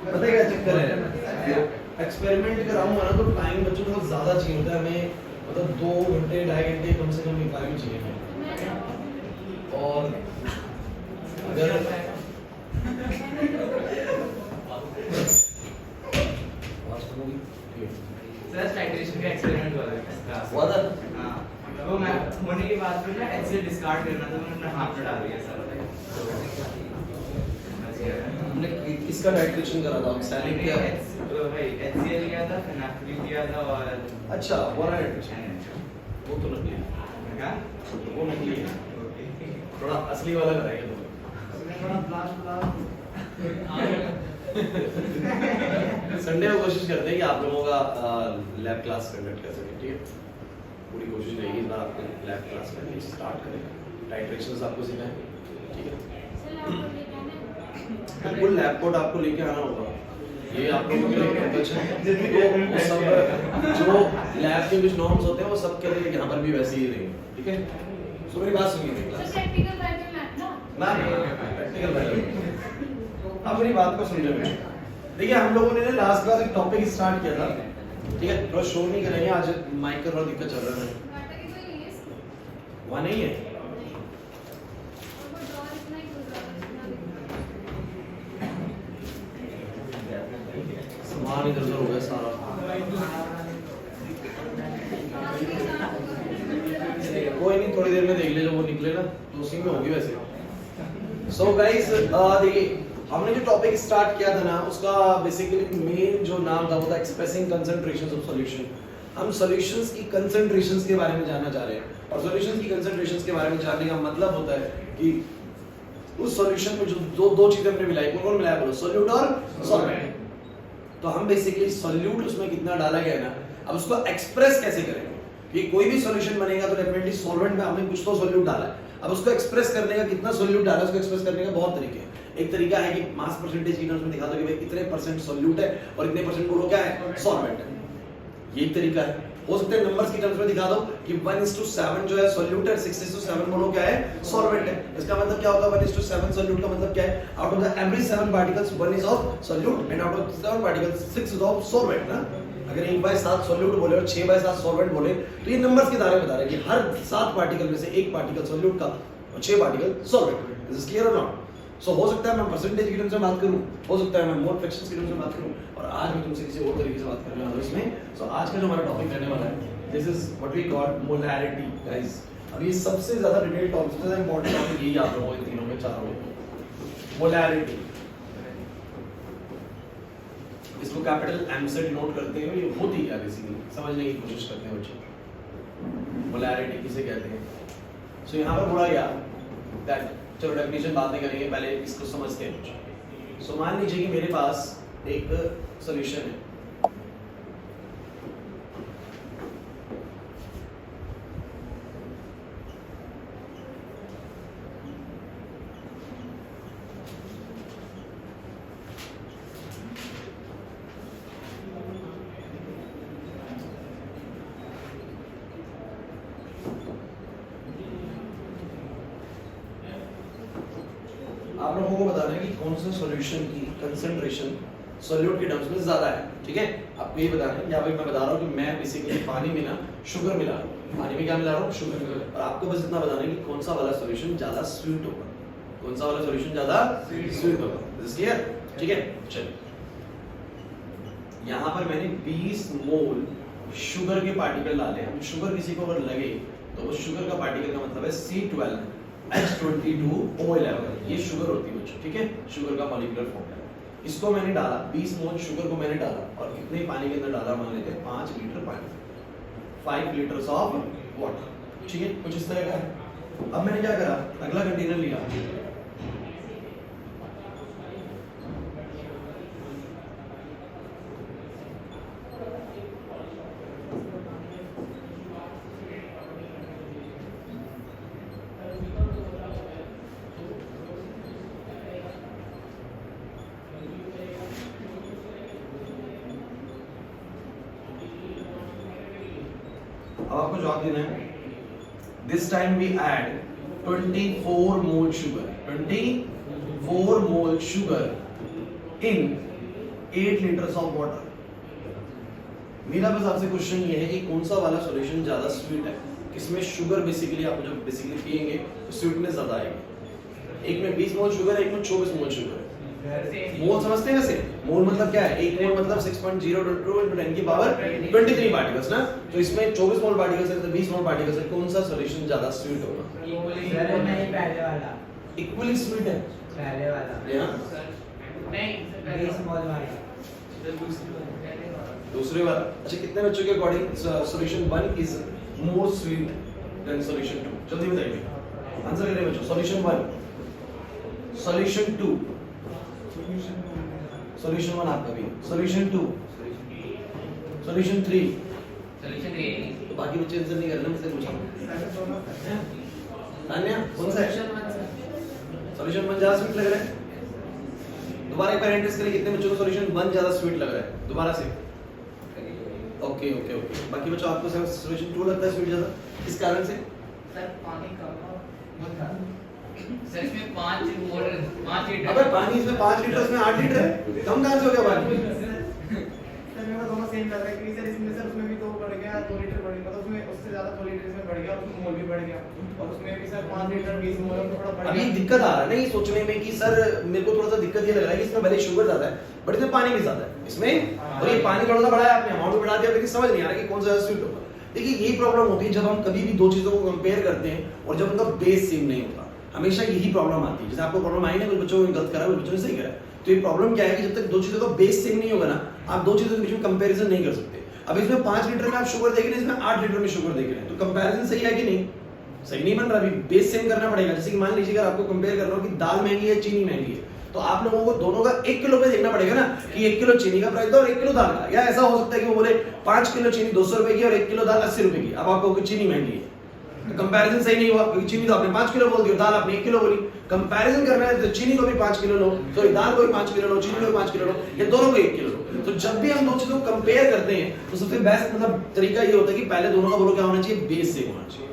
पता है क्या चक्कर है, एक्सपेरिमेंट कराऊंगा ना तो टाइम बच्चों को ज्यादा चाहिए होता है हमें, मतलब 2 घंटे 2.5 घंटे कम से कम टाइम चाहिए हमें। और अगर सर टाइट्रेशन का एक्सपेरिमेंट हुआ था। हाँ, वो मैं होने के बाद फिर ना HCl डिस्कार्ड करना था, मैंने अपना हाथ में डाल दिया सर। हमने किसका टाइट्रेशन करा था, ऑक्सैलिक क्या है? भाई HCl लिया था, फिनाइल लिया था और अच्छा वो टाइट्रेशन, वो तो नकली है, क्या? वो नकली है, थोड़ा असली वाला कराएंगे तो। संडे को कोशिश करते हैं कि आप लोगों का लैब क्लास कंडक्ट कर सकें, ठीक है? पूरी कोशिश रहेगी इस बार आपको लैब क्लास करनी स्टार्ट करें, टाइट्रेशंस आपको सिखाएंगे, ठीक है? बिल्कुल लैब कोट आपको लेके आना होगा, ये आप लोगों के लिए कंपल्शन है। तो वो सब जो लैब के कुछ नॉर्म्स होते हैं वो सब के लिए यहाँ पर भी वैसे ही रहेंगे, ठीक है? सो मेरी बात सुनिए ना, प्रैक्टिकल वैल्यू आप मेरी बात को समझोगे। देखिए हम लोगों ने लास्ट क्लास एक टॉपिक स्टार्ट किया था, ठीक है? थोड़ा शो नहीं करेंगे आज, माइक का थोड़ा दिक्कत चल रहा है, वहाँ नहीं है। सामान इधर उधर हो गया सारा, कोई नहीं, थोड़ी देर में देख ले, जो वो निकले ना तो उसी में होगी वैसे। सो गाइस देखिए हमने जो टॉपिक स्टार्ट किया था ना उसका बेसिकली मेन जो नाम था वो था एक्सप्रेसिंग कंसंट्रेशंस ऑफ सॉल्यूशन। हम सॉल्यूशंस की कंसंट्रेशंस के बारे में जानना चाह रहे हैं, और सॉल्यूशंस की कंसंट्रेशंस के बारे में जानने का मतलब होता है कि उस सॉल्यूशन में जो दो चीजें हमने मिलाई, कौन मिलाया बोलो, सॉल्यूट और सॉल्वेंट। तो हम बेसिकली सॉल्यूट उसमें कितना डाला गया ना, अब उसको एक्सप्रेस कैसे करेंगे कि कोई भी सॉल्यूशन बनेगा तो डेफिनेटली सॉल्वेंट में हमने कुछ तो सॉल्यूट डाला है। अब उसको एक्सप्रेस करने का कितना सॉल्यूट डाला है, उसको एक्सप्रेस करने का बहुत तरीके हैं। एक तरीका है कि मास परसेंटेज की टर्म्स में दिखा दो कि भाई इतने परसेंट सॉल्यूट है और इतने परसेंट वो क्या है, सॉल्वेंट है। ये एक तरीका है। हो सकता है नंबर्स की टर्म्स में दिखा दो कि 1:7 जो है सॉल्यूट है, 6:7 बोलो क्या है, सॉल्वेंट है। इसका मतलब क्या होगा, 1:7 सॉल्यूट का मतलब क्या है, out of the every 7 particles 1 is of solute and out of 7 particles 6 is of solvent ना। अगर 1/7 सॉल्यूट बोले और 6/7 सॉल्वेंट बोले तो ये नंबर्स के द्वारा बता रहे हैं कि हर 7 पार्टिकल में से एक पार्टिकल सॉल्यूट का और 6 particle solvent. This is clear और नॉट? सो हो सकता है मैं परसेंटेज की टर्म्स में बात करूं, हो सकता है मैं मोल फ्रैक्शंस की टर्म्स में बात करूं, और आज मैं तुमसे किसी और तरीके से बात करने वाला हूं इसमें। सो आज का जो हमारा टॉपिक रहने वाला है, this is what we call molarity guys. अब ये सबसे ज्यादा डिटेल टॉपिक, सबसे इंपॉर्टेंट टॉपिक यही आप लोगों को इन तीनों में, चारों में, मोलैरिटी। इसको कैपिटल एम से डिनोट करते हैं, ये होती है बेसिकली, समझने की कोशिश करते हैं बच्चे। मोलैरिटी किसे कहते हैं? सो यहाँ पर बोला गया दैट, चलो डेफिनेशन बाद में करेंगे, पहले इसको समझते हैं। सो मान लीजिए कि मेरे पास एक सॉल्यूशन है, आप लोगों को बताना है कि कौन सा सॉल्यूशन की कंसंट्रेशन सॉल्यूट के टर्म्स में ज्यादा है, ठीक है? आपको ये बताना है, या भाई मैं बता रहा हूँ कि मैं बेसिकली पानी में ना शुगर मिला रहा हूँ, पानी में क्या मिला रहा हूँ, शुगर, और आपको बस इतना बताना है कि कौन सा वाला सॉल्यूशन ज्यादा स्वीट होगा, कौन सा वाला सॉल्यूशन ज्यादा स्वीट होगा। This clear? ठीक है, चलिए यहाँ पर मैंने 20 मोल शुगर के पार्टिकल डाले हैं। शुगर किसी को अगर लगे तो वो शुगर का पार्टिकल का मतलब है C12H22O11, ये शुगर होती है बच्चों, ठीक है? शुगर का मॉलिक्यूलर फॉर्मूला। इसको मैंने डाला, 20 मोल शुगर को मैंने डाला, और कितने पानी के अंदर डाला, मान लेते हैं 5 लीटर पानी, 5 लीटर्स ऑफ वाटर, ठीक है? कुछ इस तरह का है। अब मैंने क्या करा, अगला कंटेनर लिया, अब आपको जवाब देना है। This time we add 24 mole sugar, 24 mole sugar in 8 litres of water. मेरा बस आपसे क्वेश्चन ये है कि कौन सा वाला सॉल्यूशन ज्यादा स्वीट है, किसमें शुगर बेसिकली आप जब बेसिकली पिएंगे तो स्वीटनेस ज्यादा आएगी। एक में 20 मोल शुगर है, एक में 24 मोल शुगर है। मोल समझते हैं वैसे? मोल मतलब क्या है? एक मोल मतलब 6.022 × 10 की पावर 23 पार्टिकल्स ना। तो इसमें 24 मोल पार्टिकल्स है तो 20 मोल पार्टिकल्स है, कौन सा सॉल्यूशन ज्यादा स्वीट होगा? इक्वली स्वीट है पहले वाला या नहीं 20 मोल वाला दूसरे वाला? अच्छा, कितने बच्चों के according solution 1 is more sweet than solution 2? जल्दी बताइए, आंसर करें बच्चों। सॉल्यूशन 1, सॉल्यूशन 2, सॉल्यूशन 1 आपका भी, सॉल्यूशन 2, सॉल्यूशन 3। सॉल्यूशन 3 तो बाकी बच्चे आंसर नहीं कर रहे, मुझसे पूछा। तान्या कौन सा है? सॉल्यूशन 1 ज्यादा स्वीट लग रहा है। दोबारा एक बार एंट्रीज करें, कितने बच्चों को सॉल्यूशन 1 ज्यादा स्वीट लग रहा है? दोबारा से। Okay okay okay. बाकी बच्चों आपको सॉल्यूशन 2 लगता है स्वीट ज्यादा, किस कारण से? सर पानी कम सर इसमें 5 लीटर। अबे पानी इसमें 5 लीटर, इसमें 8 लीटर है, कम कहां से हो गया पानी? सर मेरे को दोनों सेम लग रहा है कि सर इसमें सर उसमें भी 2 बढ़ गया, 2 लीटर बढ़ गया, मतलब उसमें उससे ज्यादा 2 लीटर इसमें बढ़ गया, उसमें मोल भी बढ़ गया, और उसमें भी सर 5 लीटर 20 मोल तो थोड़ा बढ़ अभी गया। दिक्कत आ रहा है ना ये सोचने में कि सर मेरे को थोड़ा सा दिक्कत ये लग रहा है कि इसमें भले शुगर ज्यादा है बट इसमें पानी भी ज्यादा है इसमें, और ये पानी थोड़ा सा बढ़ा है, आपने अमाउंट भी बढ़ा दिया, लेकिन समझ नहीं आ रहा कि कौन सा ज्यादा स्वीट होगा। देखिए यही प्रॉब्लम होती है जब हम कभी भी दो चीजों को कंपेयर करते हैं और जब उनका बेस सेम नहीं होता, हमेशा यही प्रॉब्लम आती है। जैसे आपको प्रॉब्लम आई ना, कुछ बच्चों ने गलत करा, कुछ बच्चों ने सही करा। तो ये प्रॉब्लम क्या है कि जब तक दो चीजों का बेस सेम नहीं होगा ना, आप दो चीजों के बीच में कंपैरिजन नहीं कर सकते। अब इसमें 5 लीटर में आप शुगर देख रहे हैं, इसमें 8 लीटर में शुगर देख रहे हैं, तो कंपैरिजन सही है कि नहीं? सही नहीं बन रहा। अभी बेस सेम करना पड़ेगा। जैसे कि मान लीजिए अगर आपको कंपेयर कर रहा हूं कि दाल महंगी है, चीनी महंगी है, तो आप लोगों को दोनों का 1 किलो पे देखना पड़ेगा ना कि 1 किलो चीनी का प्राइस था और 1 किलो दाल का। या ऐसा हो सकता है कि वो बोले 5 किलो चीनी 200 रुपए की और 1 किलो दाल 80 रुपए की, अब आपको चीनी महंगी है, तो कंपैरिजन सही नहीं हुआ, क्योंकि चीनी तो आपने 5 किलो बोल दी और दाल आपने 1 किलो बोली। कंपैरिजन करना है तो चीनी को भी 5 किलो लो, सॉरी दाल को भी 5 किलो लो, चीनी को भी 5 किलो लो, या दोनों को 1 किलो लो। तो जब भी हम दो चीजों को कंपेयर करते हैं तो सबसे बेस्ट मतलब तरीका ये होता है कि पहले दोनों का बोलो क्या होना चाहिए, बेस सेम होना चाहिए।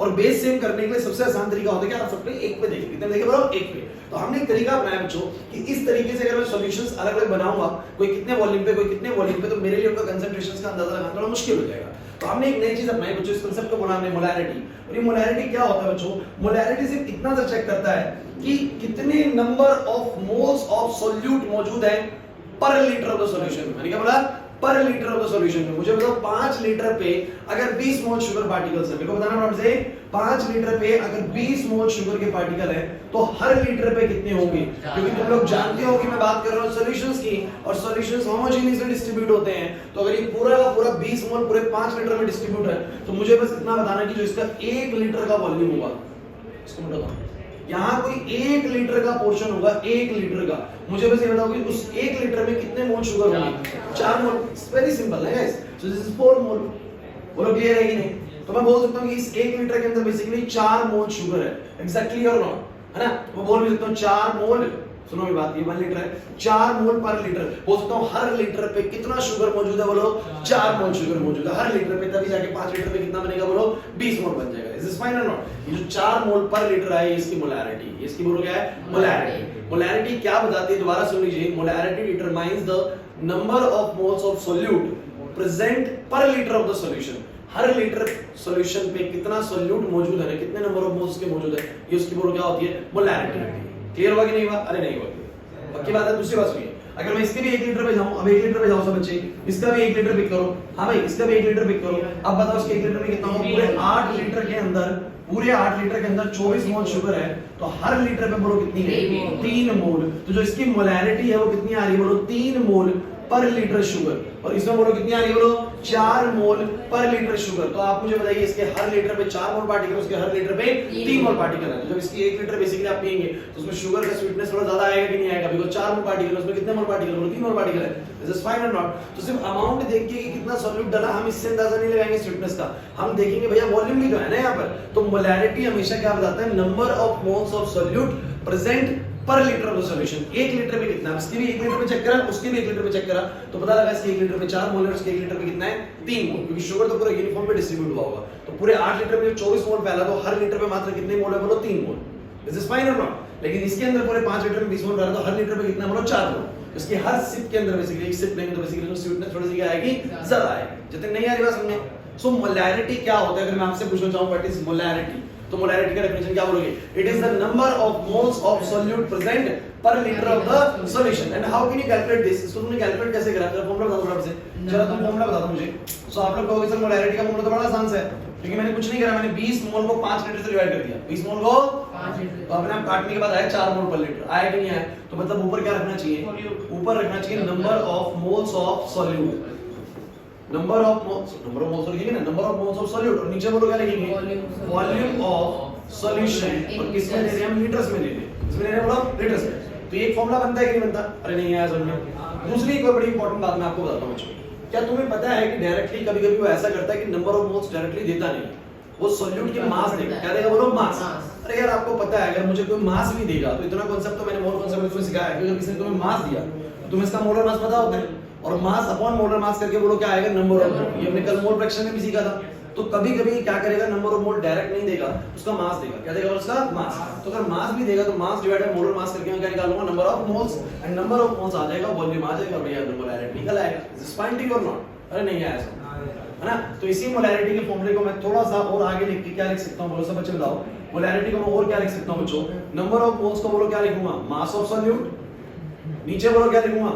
और बेस सेम करने के लिए सबसे आसान तरीका होता है कि आप सबके एक पे देखिए, कितने देखे बोलो 1 पे। तो हमने एक तरीका अपनाया बच्चों कि इस तरीके से अगर मैं सॉल्यूशंस अलग-अलग बनाऊंगा, कोई कितने वॉल्यूम पे, कोई कितने वॉल्यूम पे, तो मेरे लिए उनका कंसंट्रेशंस का अंदाजा लगाना थोड़ा मुश्किल हो जाएगा। तो हमने एक नई चीज अपनाई बच्चों, इस कांसेप्ट को बोला हमने मोलैरिटी। और ये मोलैरिटी क्या होता है बच्चों? मोलैरिटी सिर्फ इतना सा चेक करता है कि कितने number of moles of solute मौजूद है पर लीटर ऑफ द सॉल्यूशन। मैंने क्या बोला? पर लीटर ऑफ द सॉल्यूशन में। मुझे बताओ 5 लीटर पे अगर 20 मोल शुगर पार्टिकल्स है, मेरे को बताना पड़ता है 5 लीटर पे अगर 20 मोल शुगर के पार्टिकल है तो हर लीटर पे कितने होंगे? क्योंकि तुम लोग जानते हो कि मैं बात कर रहा हूं सॉल्यूशंस की, और सॉल्यूशंस होमोजेनियसली डिस्ट्रीब्यूट होते हैं। तो अगर ये पूरा का पूरा 20 मोल पूरे 5 लीटर में डिस्ट्रीब्यूट है, तो मुझे बस इतना बताना कि जो इसका 1 लीटर का वॉल्यूम होगा, इसको मैं बताऊं यहाँ कोई 1 लीटर का पोर्शन होगा, 1 लीटर का, मुझे बस ये बताओ कि उस 1 लीटर में कितने मोल शुगर होंगे? 4 मोल। इट्स वेरी सिंपल है गाइस। सो दिस इज 4 मोल। बोलो क्लियर है कि नहीं? तो मैं बोल सकता हूं कि इस 1 लीटर के अंदर बेसिकली 4 मोल शुगर है, एग्जैक्टली और नॉट, है ना? मैं बोल भी सकता हूं 4 मोल, सुनो मेरी बात, ये 1 लीटर है, 4 मोल पर लीटर। बोल सकता हूं हर लीटर पे कितना शुगर मौजूद है? बोलो 4 मोल शुगर मौजूद है हर लीटर पे, तभी जाके 5 लीटर पे कितना बनेगा? बोलो 20 मोल बन जाएगा। इज दिस फाइन और नॉट? ये जो 4 मोल पर लीटर है, ये इसकी मोलैरिटी, ये इसकी बोलो क्या है? मोलैरिटी। मोलैरिटी क्या बताती है? दोबारा सुन लीजिए। Molarity determines the number of moles of solute present per litre of the solution. हर लीटर सॉल्यूशन पे कितना सॉल्यूट मौजूद है, कितने नंबर ऑफ मोल्स के मौजूद है, ये उसकी बोलो क्या होती है? मोलैरिटी। क्लियर हुआ कि नहीं हुआ? अरे नहीं हुआ। पक्की बात है। दूसरी बात सुनिए, अगर मैं इसके भी 1 लीटर पे जाऊं, अब 1 लीटर पे जाऊं सब बच्चे, इसका भी 1 लीटर पिक करो। हाँ भाई, इसका भी 1 लीटर पिक करो। अब बताओ इसके 1 लीटर में कितना होगा? पूरे 8 लीटर के अंदर, पूरे 8 लीटर के अंदर 24 मोल शुगर है, तो हर लीटर पे बोलो कितनी है? 3 मोल। तो जो इसकी मोलैरिटी है वो कितनी आ रही है? बोलो 3 मोल पर लीटर शुगर। और इसमें बोलो कितनी आ रही है? बोलो 4 मोल पर लीटर शुगर। तो आप मुझे बताइए, इसके हर लीटर पे 4 मोल पार्टिकल, उसके हर लीटर पे 3 मोल पार्टिकल है। तो जब इसकी 1 लीटर बेसिकली आप पिएंगे तो उसमें शुगर का स्वीटनेस थोड़ा ज्यादा आएगा कि नहीं आएगा? बिकॉज़ 4 मोल पार्टिकल, उसमें कितने मोल पार्टिकल? बोलो 3 मोल पार्टिकल है। दिस इज फाइन और नॉट? तो सिर्फ अमाउंट देख के कि कितना सॉल्यूट डाला, हम इससे अंदाजा नहीं लगाएंगे स्वीटनेस का, हम देखेंगे भैया वॉल्यूम भी तो है ना यहाँ पर। तो मोलैरिटी हमेशा क्या बताता है? Number of moles of solute present per litre of the solution. 1 litre में कितना? इसके भी 1 लीटर में चेक करा, उसके भी 1 लीटर में चेक करा, तो पता लगा इसके 1 लीटर में 4 मोल है, उसके 1 लीटर में कितना है? 3 मोल, क्योंकि शुगर तो पूरा यूनिफॉर्म पे डिस्ट्रीब्यूट हुआ होगा। तो पूरे 8 लीटर में 24 मोल फैला, तो हर लीटर में मात्र कितने मोल है? बोलो 3 मोल। दिस इज फाइन और नॉट? लेकिन इसके अंदर पूरे 5 लीटर में 20 मोल भरा तो हर लीटर पे कितना बोलो 4 मोल। इसकी हर सिप के अंदर बेसिकली एक सिप लेंगे तो बेसिकली जो स्वीटनेस थोड़ी सी क्या आएगी ज्यादा आएगी। जितनी नहीं आ रही बात समझे। सो मोलैरिटी क्या होता है, अगर मैं आपसे पूछना चाहूं व्हाट इज मोलैरिटी, तो मोलैरिटी का डेफिनेशन क्या बोलोगे? It is the number of moles of solute present per litre of the solution. And how can you calculate this? इसको तुमने कैलकुलेट कैसे करा? जरा फॉर्मूला बता दो फटाफट से। जरा तुम फॉर्मूला बता दो मुझे। सो आप लोग कहोगे सर मोलैरिटी का फॉर्मूला तो बड़ा आसान सा है, क्योंकि मैंने कुछ नहीं करा, मैंने 20 मोल को 5 लीटर से डिवाइड कर दिया। 20 मोल को 5 लीटर, तो अपने आप काटने के बाद आया 4 मोल पर लीटर। आया कि नहीं आया? तो मतलब ऊपर क्या रखना चाहिए? ऊपर रखना चाहिए number of moles of solute. Number of moles लिखेंगे ना, number of moles of solute, और नीचे बोलो क्या लिखेंगे? Volume of solution. और किसमें ले रहे हैं हम? लीटर्स में ले रहे हैं। इसमें ले रहे हैं बोलो लीटर्स में। तो एक फॉर्मूला बनता है कि नहीं बनता? अरे नहीं आया समझ में। दूसरी एक बड़ी इंपॉर्टेंट बात मैं आपको बताता हूं बच्चों, क्या तुम्हें पता है कि डायरेक्टली कभी-कभी वो ऐसा करता है कि नंबर ऑफ मोल्स डायरेक्टली देता नहीं, वो सॉल्यूट की मास देगा। क्या देगा बोलो? मास। अरे यार आपको पता है अगर मुझे कोई मास भी देगा तो इतना कांसेप्ट तो मैंने मोल कांसेप्ट में तुम्हें सिखाया है कि अगर किसी ने तुम्हें मास दिया तो तुम्हें इसका मोलर मास पता होता है, और मास अपॉन मोलर मास करके बोलो क्या आएगा? Number of mole. ये हमने कल मोल फ्रैक्शन में भी सीखा था। तो कभी-कभी क्या करेगा? नंबर ऑफ मोल डायरेक्ट नहीं देगा, उसका मास देगा। क्या देगा? उसका मास। तो अगर मास भी देगा तो mass divide by molar mass करके मैं क्या निकालूंगा? Number of moles. And number of moles आ जाएगा, वॉल्यूम आ जाएगा, भैया मोलैरिटी निकल आएगा। Is this fine to you और नॉट? अरे नहीं आया ऐसा है ना। तो इसी मोलैरिटी के फॉर्मूले को मैं थोड़ा सा और आगे लिख के क्या लिख सकता हूं? बोलो सब बच्चे बताओ। मोलैरिटी को मैं और क्या लिख सकता हूं बच्चों? नंबर ऑफ मोल्स को बोलो क्या लिखूंगा? Mass of solute. नीचे बोलो क्या लिखूंगा?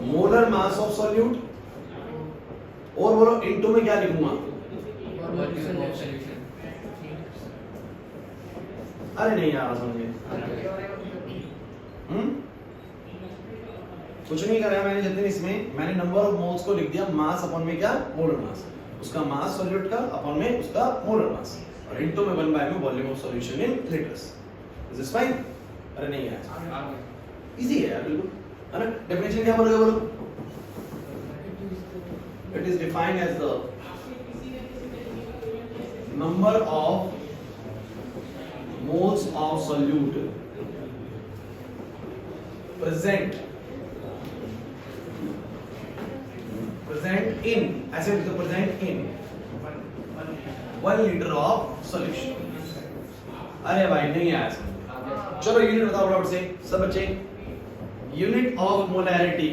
Molar mass of solute. और बोलो इनटू में क्या लिखूंगा? अरे नहीं यार समझे। कुछ नहीं करा मैंने जितने इसमें, मैंने नंबर ऑफ मोल्स को लिख दिया मास अपॉन में क्या? Molar mass. उसका मास सॉल्यूट का अपॉन में उसका मोलर मास, और इनटू में 1/, में volume of solution in litres. Is this fine? अरे नहीं यार इजी है यार बिल्कुल, है ना। डेफिनेशन क्या बोलोगे? बोलो it is defined as the number of moles of solute present in, ऐसे लिखो, present in 1 liter of solution। अरे भाई नहीं आया समझ। चलो यूनिट बताओ फटाफट से सब बच्चे। Unit of molarity.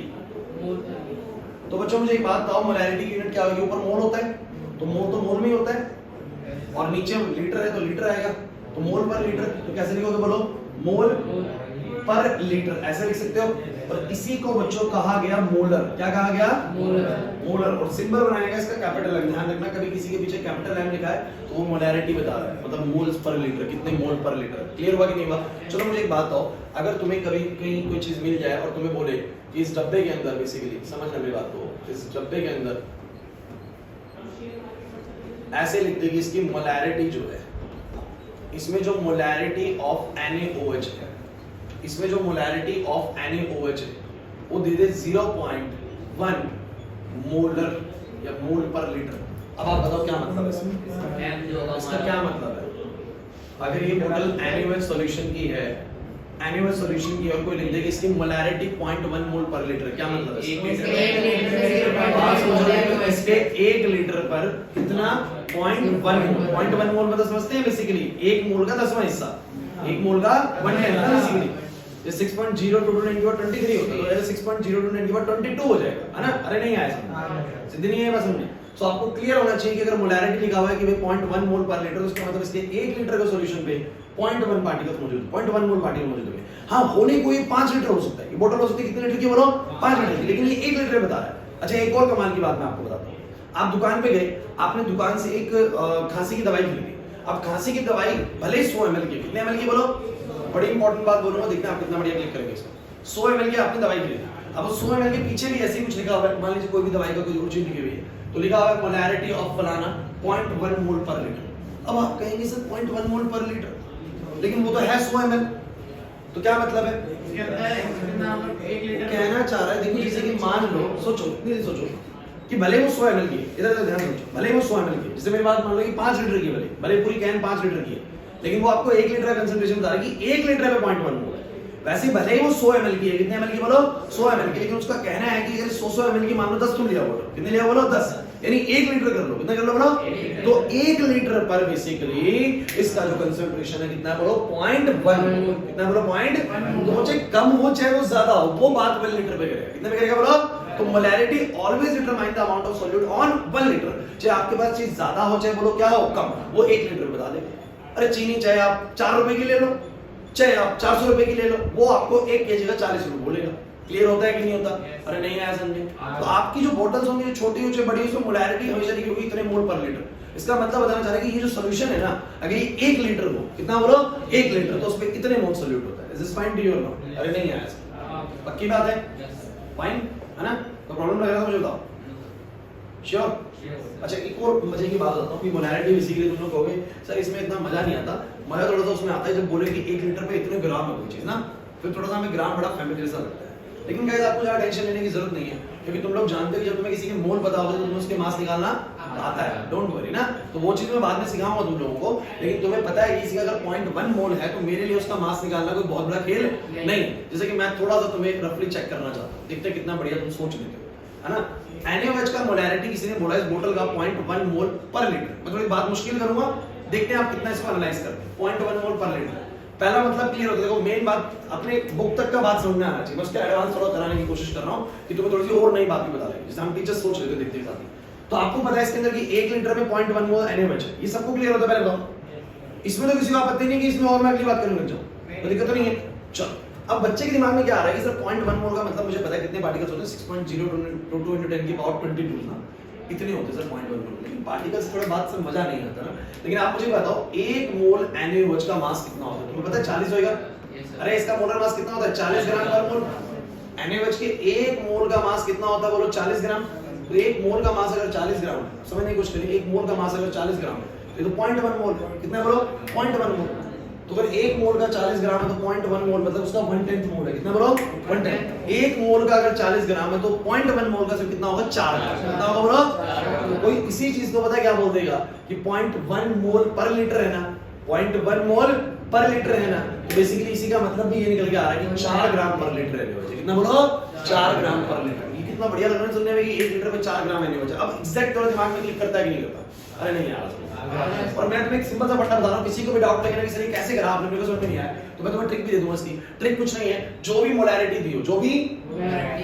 तो बच्चों मुझे एक बात बताओ, मोलैरिटी की यूनिट क्या होगी? ऊपर मोल होता है तो मोल में ही होता है, और नीचे लीटर है तो लीटर आएगा। तो मोल पर लीटर तो कैसे लिखोगे? बोलो मोल पर लीटर, ऐसे लिख सकते हो। और इसी को बच्चों कहा गया मोलर। क्या कहा गया? मोलर। और सिंबल बनाएगा इसका कैपिटल एम। ध्यान रखना कभी किसी के पीछे कैपिटल एम लिखा है तो वो मोलैरिटी बता रहा है, मतलब मोल्स पर लीटर, कितने मोल पर लीटर। क्लियर हुआ कि नहीं हुआ? चलो मुझे एक बात बताओ, अगर तुम्हें कभी कहीं कोई चीज मिल जाए और तुम्हें बोले कि इस डब्बे के अंदर, बेसिकली समझना मेरी बात को, इस डब्बे के अंदर ऐसे लिख देगी इसकी मोलैरिटी जो है, इसमें जो मोलैरिटी ऑफ NaOH है, इसमें जो मोलैरिटी ऑफ NaOH है वो दे दे 0.1 मोलर या मोल पर लीटर। अब आप बताओ क्या मतलब है इसमें? इसका क्या मतलब है? अगर ये बोतल NaOH सॉल्यूशन की है, NaOH सॉल्यूशन की, और कोई लिख देगा इसकी मोलैरिटी 0.1 मोल पर लीटर, क्या मतलब है? 1 लीटर। इसके 1 लीटर पर कितना? 0.1 मोल। 0.1 मोल मतलब समझते हैं बेसिकली 1 मोल का 10वां हिस्सा, 1 मोल का 1/10 ना बेसिकली। ये 6.02 × 10⁻³ होता है, तो ऐसे 6.02 × 10⁻²2 हो जाएगा, है ना। अरे नहीं आया समझ, सीधी नहीं है बस समझे। सो आपको क्लियर होना चाहिए कि अगर मोलैरिटी लिखा हुआ है कि भाई 0.1 मोल पर लीटर, उसका मतलब इसके 1 लीटर का सॉल्यूशन पे 0.1 पार्टिकल मौजूद है, 0.1 मोल पार्टिकल मौजूद है। हाँ होने कोई 5 लीटर हो सकता है, ये बोतल हो सकती है कितने लीटर की? बोलो 5 लीटर की, लेकिन ये 1 लीटर बता रहा है। अच्छा एक और कमाल की बात मैं आपको बताता हूँ। आप दुकान पे गए, आपने दुकान से एक खांसी की दवाई खरीदी। अब खांसी की दवाई भले 100 ml की, कितने ml की बोलो? बड़ी इंपॉर्टेंट बात बोलूंगा, देखना आप कितना बढ़िया क्लिक करेंगे इसको। 100 ml की आपने दवाई खरीदी। अब 100 ml के पीछे भी ऐसे ही कुछ लिखा हुआ है, मान लीजिए कोई भी दवाई का कोई और चीज लिखी हुई है, तो लिखा हुआ है मोलैरिटी ऑफ फलाना 0.1 मोल पर लीटर। अब आप कहेंगे सर 0.1 मोल पर लीटर, लेकिन वो तो है 100 ml, तो क्या मतलब है? कहना चाह रहा है, देखिए जैसे कि मान लो, सोचो नहीं सोचो कि भले वो 100 ml की है, इधर ध्यान सोचो, भले वो 100 ml की है, जैसे मेरी बात मान लो कि 5 लीटर की, भले पूरी कैन 5 लीटर की है, लेकिन वो आपको 1 लीटर का कंसंट्रेशन बता रहा है कि 1 लीटर में 0.1 मोल है। वैसे भले ही वो 100 ml की है, कितने ml की बोलो 100 ml की, लेकिन उसका कहना है कि अगर 100 ml की मान लो 10 तुम लिया बोलो, कितने लिया बोलो 10, यानी 1 लीटर कर लो, कितना कर लो बोलो, तो 1 लीटर पर बेसिकली इसका जो कंसंट्रेशन है कितना बोलो 0.1, कितना बोलो 0.1, तो चाहे कम हो चाहे वो ज्यादा हो वो बात 1 लीटर पे करेगा, कितने पे करेगा बोलो, तो molarity always determine the amount of solute on 1 litre, चाहे आपके पास चीज ज्यादा हो चाहे बोलो क्या हो कम, वो 1 लीटर बता देगा। अरे चीनी चाहे आप 4 रुपए की ले लो चाहे आप 400 रुपए की ले लो, वो आपको 1 केजी का 40 रुपए बोलेगा। क्लियर होता है कि नहीं होता? अरे नहीं आया समझे? तो आपकी जो बोतल्स होंगी जो छोटी हो चाहे बड़ी, उसमें मोलैरिटी हमेशा लिखी होगी इतने मोल पर लीटर। इसका मतलब बताना चाह रहा है कि ये जो सॉल्यूशन है ना, अगर ये 1 लीटर हो, कितना बोलो 1 लीटर, तो उसमें इतने मोल सॉल्यूट होता है। Is this fine to you और नॉट? अरे नहीं आया, पक्की बात है, फाइन है ना? तो प्रॉब्लम लग रहा है मुझे, बताओ श्योर? अच्छा एक और मजे की बात बताता हूँ कि मोलैरिटी बेसिकली तुम लोग कहोगे सर इसमें इतना मजा नहीं आता, मजा थोड़ा सा उसमें आता है जब बोले कि 1 लीटर पे इतने ग्राम है कोई चीज ना, फिर थोड़ा सा हमें ग्राम बड़ा फैमिलियर सा लगता है। लेकिन गाइस आपको ज्यादा टेंशन लेने की जरूरत नहीं है, क्योंकि तुम लोग जानते हो कि जब तुम्हें किसी के मोल पता होगा तो तुम्हें उसके मास निकालना आता है, डोंट वरी ना। तो वो चीज मैं बाद में सिखाऊंगा तुम लोगों को, लेकिन तुम्हें पता है कि किसी का अगर 0.1 मोल है तो मेरे लिए उसका मास निकालना कोई बहुत बड़ा खेल नहीं। जैसे कि मैं थोड़ा सा तुम्हें रफली चेक करना चाहता हूँ, देखते कितना बढ़िया तुम सोच लेते हो, है ना। NaOH का मोलैरिटी किसी ने बोला इस बोतल का 0.1 मोल पर लीटर। मैं थोड़ी बात मुश्किल करूंगा, देखते हैं आप कितना इसको एनालाइज करते हैं। 0.1 मोल पर लीटर, पहला मतलब क्लियर होता है। देखो मेन बात अपने बुक तक का बात समझ में आना चाहिए, मैं उसके एडवांस थोड़ा कराने की कोशिश कर रहा हूं कि तुम्हें थोड़ी सी और नई बात भी बता दें, जैसे हम टीचर्स सोच लेते देखते साथ ही। तो आपको पता है इसके अंदर कि 1 लीटर में 0.1 मोल NaOH है, ये सबको क्लियर होता है? पहले बताओ, इसमें तो किसी को आपत्ति नहीं कि इसमें और मैं अगली बात करने लग जाऊं, तो दिक्कत तो नहीं है। चलो अब बच्चे के दिमाग में क्या आ रहा है कि सर 0.1 मोल का मतलब मुझे पता है कितने पार्टिकल्स होते हैं, 6.022 × 10 की पावर 22 ना, इतने होते हैं सर 0.1 मोल। लेकिन पार्टिकल्स थोड़ा बात से मजा नहीं आता ना। लेकिन आप मुझे बताओ 1 मोल NaOH का मास कितना होता है? तुम्हें पता है 40 होगा? अरे इसका मोलर मास कितना होता है? 40 ग्राम पर मोल। NaOH के 1 मोल का मास कितना होता है बोलो? 40 ग्राम। तो 1 मोल का मास अगर 40 ग्राम है, समझने की कोशिश करिए, 1 मोल का मास अगर 40 ग्राम है तो 0.1 मोल कितना बोलो? 0.1 मोल। तो अगर 1 मोल का 40 ग्राम है तो 0.1 मोल मतलब उसका 1/10 मोल है, कितना बोलो? 1/10। 1 मोल का अगर 40 ग्राम है तो 0.1 मोल का सिर्फ कितना होगा? 4 ग्राम। कितना होगा बोलो? कोई इसी चीज को पता है क्या बोल देगा कि 0.1 मोल पर लीटर है ना, 0.1 मोल पर लीटर है ना, तो बेसिकली इसी का मतलब भी ये निकल के आ रहा है कि 4 ग्राम पर लीटर है। कितना बोलो? 4 ग्राम पर लीटर। ये कितना बढ़िया लग रहा है सुनने में कि 1 लीटर में 4 ग्राम NaOH। अब एग्जैक्ट थोड़ा दिमाग में क्लिक करता है कि नहीं करता? अरे नहीं यार। और मैं तुम्हें एक सिंपल सा पट्टा बता रहा हूं, किसी को भी डाउट लगेगा कि सर ये कैसे करा आपने, मेरे को समझ में नहीं आया, तो मैं तुम्हें ट्रिक भी दे दूंगा। इसकी ट्रिक कुछ नहीं है, जो भी मोलैरिटी दी हो, जो भी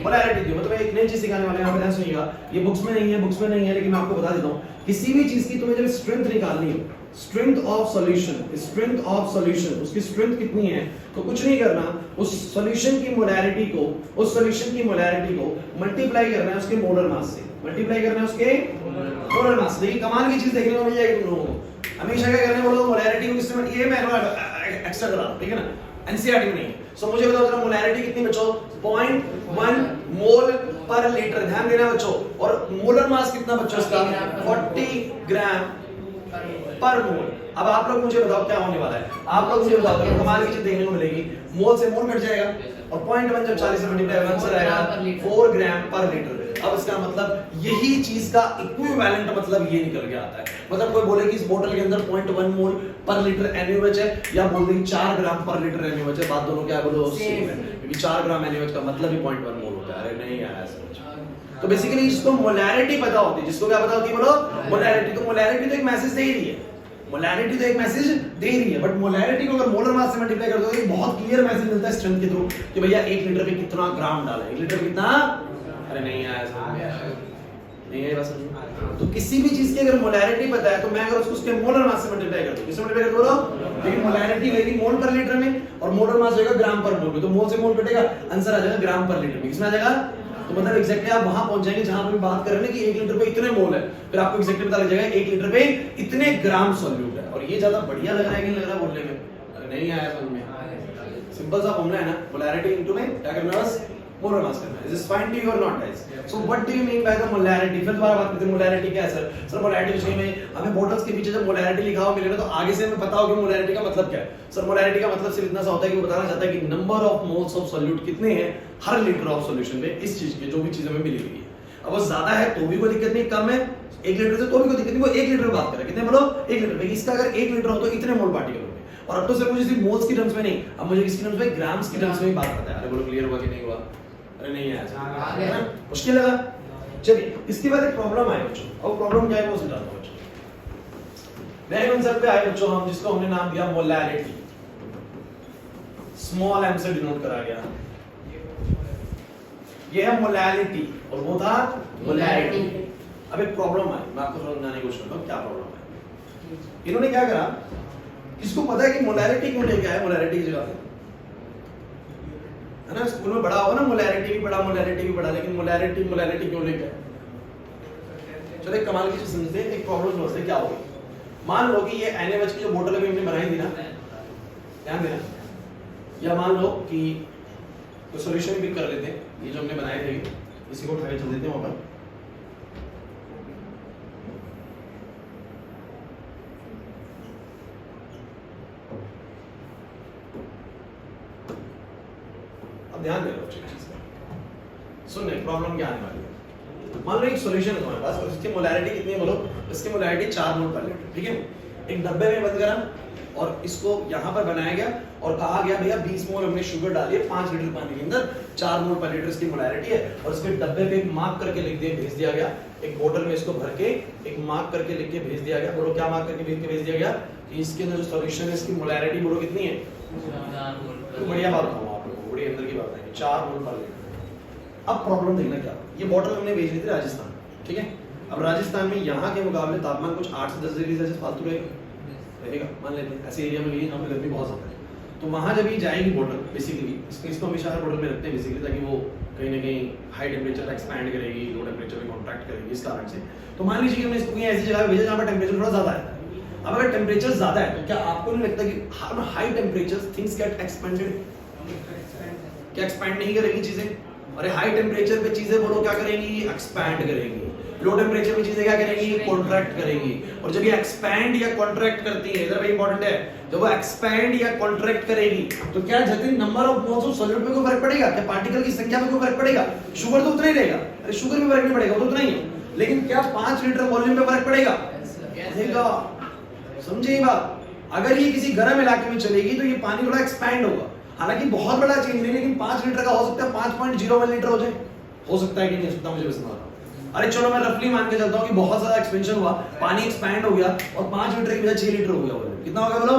मोलैरिटी दी हो, मैं तुम्हें एक नई चीज सिखाने वाला हूं, यहां पे ध्यान सुनिएगा। ये बुक्स में नहीं है, बुक्स में नहीं है, लेकिन मैं आपको बता देता हूं, किसी भी चीज की तुम्हें जब स्ट्रेंथ निकालनी हो, strength of solution, strength of solution, उसकी स्ट्रेंथ कितनी है, तो कुछ नहीं करना, उस सॉल्यूशन की मोलैरिटी को, उस सॉल्यूशन की मोलैरिटी को मल्टीप्लाई करना है उसके मोलर मास से, मल्टीप्लाई करना है उसके मोलर मास से। देखिए कमाल की चीज देखने को मिल जाएगी तुम लोगों को। हमेशा क्या करने बोलो, मोलैरिटी को किससे, ये मैं एक्स्ट्रा करा रहा हूं, ठीक है ना, एनसीईआरटी में नहीं। सो मुझे बताओ जरा मोलैरिटी कितनी बच्चों? 0.1 मोल पर लीटर, ध्यान देना बच्चों। और मोलर मास कितना बच्चों इसका? 40 ग्राम पर मोल। अब आप लोग मुझे बताओ क्या होने वाला है, आप लोग मुझे बताओ, कमाल की चीज देखने को मिलेगी। मोल से मोल कट जाएगा और 0.1 जब 40 से मल्टीप्लाई आंसर आएगा 4 ग्राम पर लीटर। अब इसका मतलब यही चीज का इक्विवेलेंट मतलब ये निकल के आता है। मतलब कोई बोले कि इस बोतल के अंदर 0.1 मोल पर लीटर NaOH है, या बोल दे 4 ग्राम पर लीटर NaOH है, बात दोनों क्या बोलो सेम है, क्योंकि 4 ग्राम NaOH का मतलब ही 0.1 मोल होता है। अरे नहीं आया समझ। तो बेसिकली जिसको मोलैरिटी पता होती है, जिसको क्या पता होती है बोलो? मोलैरिटी। तो मोलैरिटी तो एक मैसेज दे ही रही है, मोलैरिटी तो एक मैसेज दे रही है, बट मोलैरिटी को अगर मोलर मास से मल्टीप्लाई कर दो तो एक बहुत क्लियर मैसेज मिलता है स्ट्रेंथ के थ्रू कि भैया 1 लीटर में कितना ग्राम डाला है, 1 लीटर कितना। अरे नहीं आया समझ, नहीं है बस। तो किसी भी चीज की अगर मोलैरिटी पता है तो मैं अगर उसके मोलर मास से मल्टीप्लाई कर दूं, किससे मल्टीप्लाई कर दो? लेकिन मोलैरिटी होगी मोल पर लीटर में और मोलर मास होगा ग्राम पर मोल में, तो मोल से मोल कटेगा, आंसर आ जाएगा ग्राम पर लीटर में। किसमें आ जाएगा? तो मतलब एग्जैक्टली आप वहां पहुंच जाएंगे जहां पे बात कर रहे हैं कि 1 लीटर पे इतने मोल है, फिर आपको एग्जैक्टली पता लग जाएगा 1 लीटर पे इतने ग्राम सॉल्यूट है। और ये ज्यादा बढ़िया लग रहा है कि नहीं लग रहा बोलने में? अरे नहीं आया समझ में। सिंपल सा फॉर्मूला है ना, पोलैरिटी इनटू में क्या करना है, बस मोलर मास करना है। Is this fine to you और not guys? So what do you mean by the molarity? फिर दोबारा बात करते हैं, मोलैरिटी क्या है सर? सर मोलैरिटी कुछ नहीं में हमें बोतल्स के पीछे जब मोलैरिटी लिखा हो मिले ना, तो आगे से हमें पता हो कि मोलैरिटी का मतलब क्या है। सर मोलैरिटी का मतलब सिर्फ इतना सा होता है कि वो बताना चाहता है कि number of moles of solute कितने हैं हर लीटर ऑफ सॉल्यूशन में, इस चीज के जो भी चीज हमें मिली हुई है। अब वो ज्यादा है तो भी कोई दिक्कत नहीं, कम है 1 लीटर से तो भी कोई दिक्कत नहीं, वो 1 लीटर बात कर रहा है, कितने बोलो? 1 लीटर। इसका अगर 1 लीटर हो तो इतने मोल पार्टिकल होंगे, और अब तो सिर्फ मुझे सिर्फ मोल्स की टर्म्स में नहीं, अब मुझे किसकी टर्म्स में, ग्राम्स की टर्म्स में भी बात करता है। अरे बोलो क्लियर हुआ कि नहीं हुआ? अरे नहीं आया, मुश्किल लगा? चलिए इसके बाद एक प्रॉब्लम आया बच्चों, अब प्रॉब्लम क्या है वो समझाता हूं बच्चों। नए कंसेप्ट पे आए बच्चों हम, जिसको हमने नाम दिया मोलैरिटी, स्मॉल एम से डिनोट करा गया। ये है मोलैरिटी और वो था मोलैरिटी। अब एक प्रॉब्लम आई, मैं आपको समझाने की कोशिश करता हूं क्या प्रॉब्लम है। इन्होंने क्या करा, किसको पता है कि मोलैरिटी क्यों लेके आए मोलैरिटी की जगह? है ना, स्कूल में बड़ा होगा ना, मोलैरिटी भी पढ़ा, मोलैरिटी भी पढ़ा, लेकिन मोलैरिटी क्यों लेके आए? चलो एक कमाल की चीज समझते हैं, एक प्रॉब्लम समझते हैं क्या होगी। मान लो कि ये NaOH की जो बोतल अभी हमने बनाई थी ना, ध्यान देना, या मान लो कि तो सॉल्यूशन भी कर लेते हैं, ये जो हमने बनाए थे इसी को उठा के चल देते हैं वहां पर। अब ध्यान दे लो चीज पे, सुन नहीं प्रॉब्लम क्या आने वाली है। मान लो एक सॉल्यूशन है तुम्हारे पास और इसकी मोलैरिटी कितनी है बोलो? इसकी मोलैरिटी 4 मोल पर लीटर, ठीक है। एक डब्बे में बंद करा और इसको यहाँ पर बनाया गया और कहा गया भैया 20 मोल हमने शुगर डाली है 5 लीटर पानी के अंदर, 4 मोल पर लीटर इसकी मोलैरिटी है, और इसके डब्बे पे एक मार्क करके लिख दिया, भेज दिया गया। एक बोतल में इसको भर के एक मार्क करके लिख के भेज दिया गया। बोलो क्या मार्क करके भेज दिया गया कि इसके अंदर जो सॉल्यूशन है इसकी मोलैरिटी बोलो कितनी है? 4 मोल। तो बढ़िया बात बताऊं आप लोगों को, बड़ी अंदर की बात है, 4 मोल पर लीटर। अब प्रॉब्लम देखना क्या, ये बोतल हमने भेज दी थी राजस्थान, ठीक है। अब राजस्थान में यहाँ के मुकाबले तापमान कुछ 8 से 10 डिग्री सेल्सियस फालतू रहेगा, मान लेते हैं ऐसे एरिया में लिए जहाँ पे गर्मी बहुत ज्यादा है। तो वहां जब ये जाएगी बोतल, बेसिकली इसको हमेशा हर बोतल में रखते हैं बेसिकली, ताकि वो कहीं ना कहीं हाई टेम्परेचर एक्सपैंड करेगी, लो टेम्परेचर में कॉन्ट्रैक्ट करेगी, इस कारण से। तो मान लीजिए कि हमने इसको कहीं ऐसी जगह भेजा जहाँ पर टेम्परेचर थोड़ा ज्यादा है। अब अगर टेम्परेचर ज्यादा है तो क्या आपको नहीं लगता कि high temperature things get expanded? क्या एक्सपैंड नहीं करेगी चीजें? अरे हाई टेम्परेचर पे चीजें बोलो क्या करेंगी? एक्सपैंड करेंगी। लो टेम्परेचर में चीजें क्या करेंगी? कॉन्ट्रैक्ट करेंगी। और जब ये एक्सपैंड या कॉन्ट्रैक्ट करती है, इधर भाई इंपॉर्टेंट है, जब वो एक्सपैंड या कॉन्ट्रैक्ट करेगी तो क्या Jatin number of moles of solute पे कोई फर्क पड़ेगा? क्या पार्टिकल की संख्या में कोई फर्क पड़ेगा? शुगर तो उतना ही रहेगा, अरे शुगर में फर्क नहीं पड़ेगा, वो तो उतना ही है। लेकिन क्या 5 लीटर वॉल्यूम पे फर्क पड़ेगा? पड़ेगा। समझे ये बात? अगर ये किसी गर्म इलाके में चलेगी तो ये पानी थोड़ा एक्सपैंड होगा, हालांकि बहुत बड़ा चेंज नहीं, लेकिन 5 लीटर का हो सकता है 5.01 लीटर हो जाए, हो सकता है कि नहीं हो सकता, मुझे समझ। अरे चलो मैं रफली मान के चलता हूँ कि बहुत ज्यादा एक्सपेंशन हुआ, पानी एक्सपैंड हो गया और 5 लीटर की बजाय 6 लीटर हो गया। कितना हो गया बोलो?